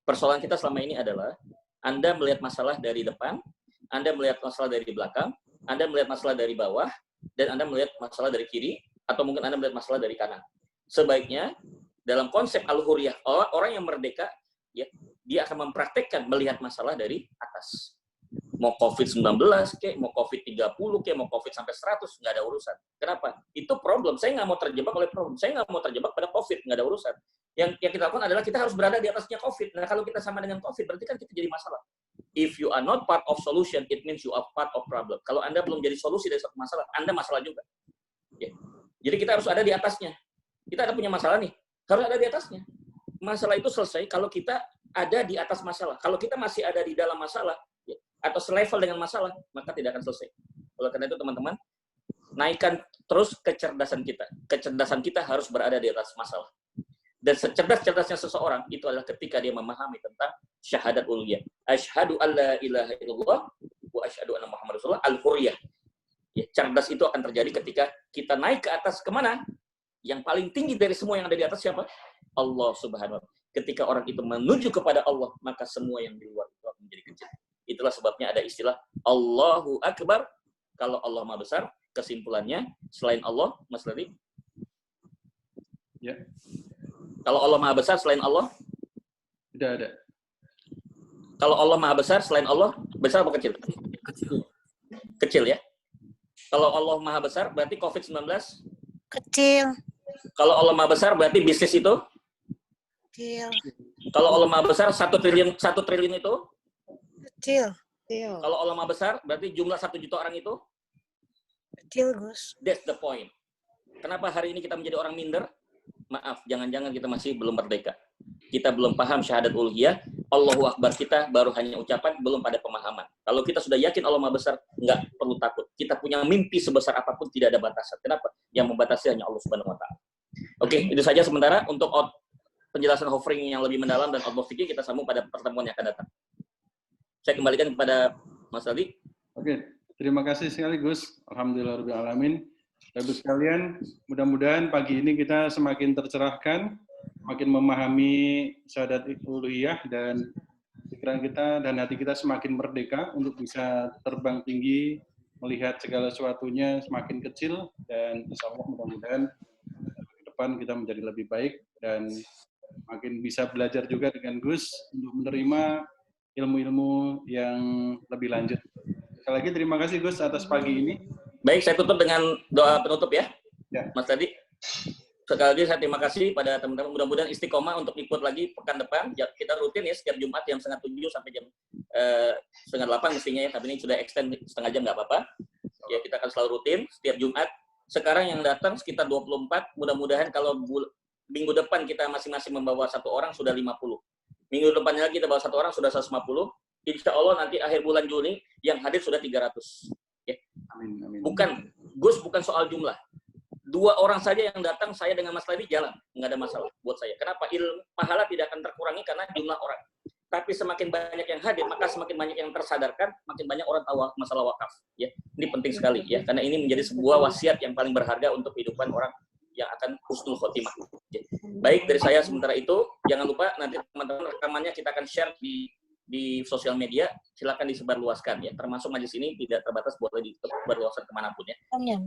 Persoalan kita selama ini adalah, Anda melihat masalah dari depan, Anda melihat masalah dari belakang, Anda melihat masalah dari bawah, dan Anda melihat masalah dari kiri, atau mungkin Anda melihat masalah dari kanan. Sebaiknya, dalam konsep al-huriyah, orang yang merdeka, ya, dia akan mempraktekkan melihat masalah dari atas. Mau COVID-19, mau COVID-30, mau COVID sampai 100, nggak ada urusan. Kenapa? Itu problem. Saya nggak mau terjebak oleh problem. Saya nggak mau terjebak pada COVID, nggak ada urusan. Yang kita lakukan adalah kita harus berada di atasnya COVID. Nah, kalau kita sama dengan COVID, berarti kan kita jadi masalah. If you are not part of solution, it means you are part of problem. Kalau Anda belum jadi solusi dari satu masalah, Anda masalah juga. Ya. Jadi kita harus ada di atasnya. Kita ada punya masalah nih, harus ada di atasnya. Masalah itu selesai kalau kita ada di atas masalah. Kalau kita masih ada di dalam masalah, ya, atau selevel dengan masalah, maka tidak akan selesai. Oleh karena itu, teman-teman, naikkan terus kecerdasan kita. Kecerdasan kita harus berada di atas masalah. Dan secerdas-cerdasnya seseorang itu adalah ketika dia memahami tentang syahadat uluhiyah. Asyhadu alla ilaha illallah wa asyhadu anna Muhammadar Rasulullah, al-huriyah. Ya, cerdas itu akan terjadi ketika kita naik ke atas. Kemana? Yang paling tinggi dari semua yang ada di atas siapa? Allah Subhanahu wa ta'ala. Ketika orang itu menuju kepada Allah, maka semua yang di luar itu akan menjadi kecil. Itulah sebabnya ada istilah Allahu Akbar. Kalau Allah Maha Besar, kesimpulannya selain Allah, Mas Lali? Ya. Kalau Allah Maha Besar selain Allah? Tidak ada. Kalau Allah Maha Besar selain Allah, besar apa kecil? Kecil. Kecil ya. Kalau Allah Maha Besar berarti COVID-19? Kecil. Kalau Allah Maha Besar berarti bisnis itu? Kecil. Kalau Allah Maha Besar 1 triliun itu? Kecil. Kalau Allah Maha Besar berarti jumlah 1 juta orang itu? Kecil, Gus. That's the point. Kenapa hari ini kita menjadi orang minder? Maaf, jangan-jangan kita masih belum merdeka. Kita belum paham syahadat uluhiyah, Allahu Akbar kita baru hanya ucapan, belum pada pemahaman. Kalau kita sudah yakin Allah Maha Besar, nggak perlu takut. Kita punya mimpi sebesar apapun, tidak ada batasan. Kenapa? Yang membatasi hanya Allah Subhanahu Wa Taala. Oke, itu saja sementara. Untuk penjelasan hovering yang lebih mendalam dan outbox fikih kita sambung pada pertemuan yang akan datang. Saya kembalikan kepada Mas Ali. Oke, terima kasih sekali Gus. Alhamdulillahirabbil alamin. Bapak sekalian, mudah-mudahan pagi ini kita semakin tercerahkan, makin memahami syahadat uluhiyah, dan pikiran kita dan hati kita semakin merdeka untuk bisa terbang tinggi, melihat segala sesuatunya semakin kecil, dan insya Allah mudah-mudahan ke depan kita menjadi lebih baik dan makin bisa belajar juga dengan Gus untuk menerima ilmu-ilmu yang lebih lanjut. Sekali lagi terima kasih Gus atas pagi ini. Baik, saya tutup dengan doa penutup ya, Mas Tadi. Sekali lagi saya terima kasih pada teman-teman. Mudah-mudahan istiqomah untuk ikut lagi pekan depan. Kita rutin ya setiap Jumat jam 6:30 sampai jam 7:30 mestinya ya. Tapi ini sudah extend setengah jam nggak apa-apa. Ya kita akan selalu rutin setiap Jumat. Sekarang yang datang sekitar 24. Mudah-mudahan kalau minggu depan kita masing-masing membawa 1 orang sudah 50. Minggu depannya lagi kita bawa 1 orang sudah 150. Insya Allah nanti akhir bulan Juni yang hadir sudah 300. Ya. Amin, amin. Gus bukan soal jumlah. 2 orang saja yang datang, saya dengan Mas Ladi jalan, nggak ada masalah buat saya. Kenapa? Ilmu pahala tidak akan terkurangi karena jumlah orang. Tapi semakin banyak yang hadir, maka semakin banyak yang tersadarkan, makin banyak orang tahu masalah wakaf. Ya, ini penting sekali ya, karena ini menjadi sebuah wasiat yang paling berharga untuk kehidupan orang yang akan husnul khotimah. Ya. Baik dari saya sementara itu, jangan lupa nanti teman-teman rekamannya kita akan share di sosial media, silakan disebarluaskan ya. Termasuk majelis ini tidak terbatas, boleh disebarluaskan kemanapun ya.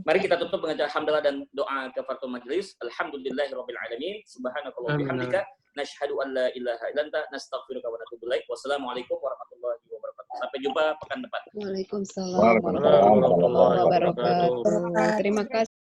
Mari kita tutup dengan hamdalah dan doa kafaratul majelis. Alhamdulillahirabbil alamin. Subhanakallah bihamdika nasyhadu an la ilaha illa anta nastaghfiruka wa natubu ilaik. Wassalamualaikum warahmatullahi wabarakatuh. Sampai jumpa pekan depan. Waalaikumsalam warahmatullahi wabarakatuh. Terima kasih.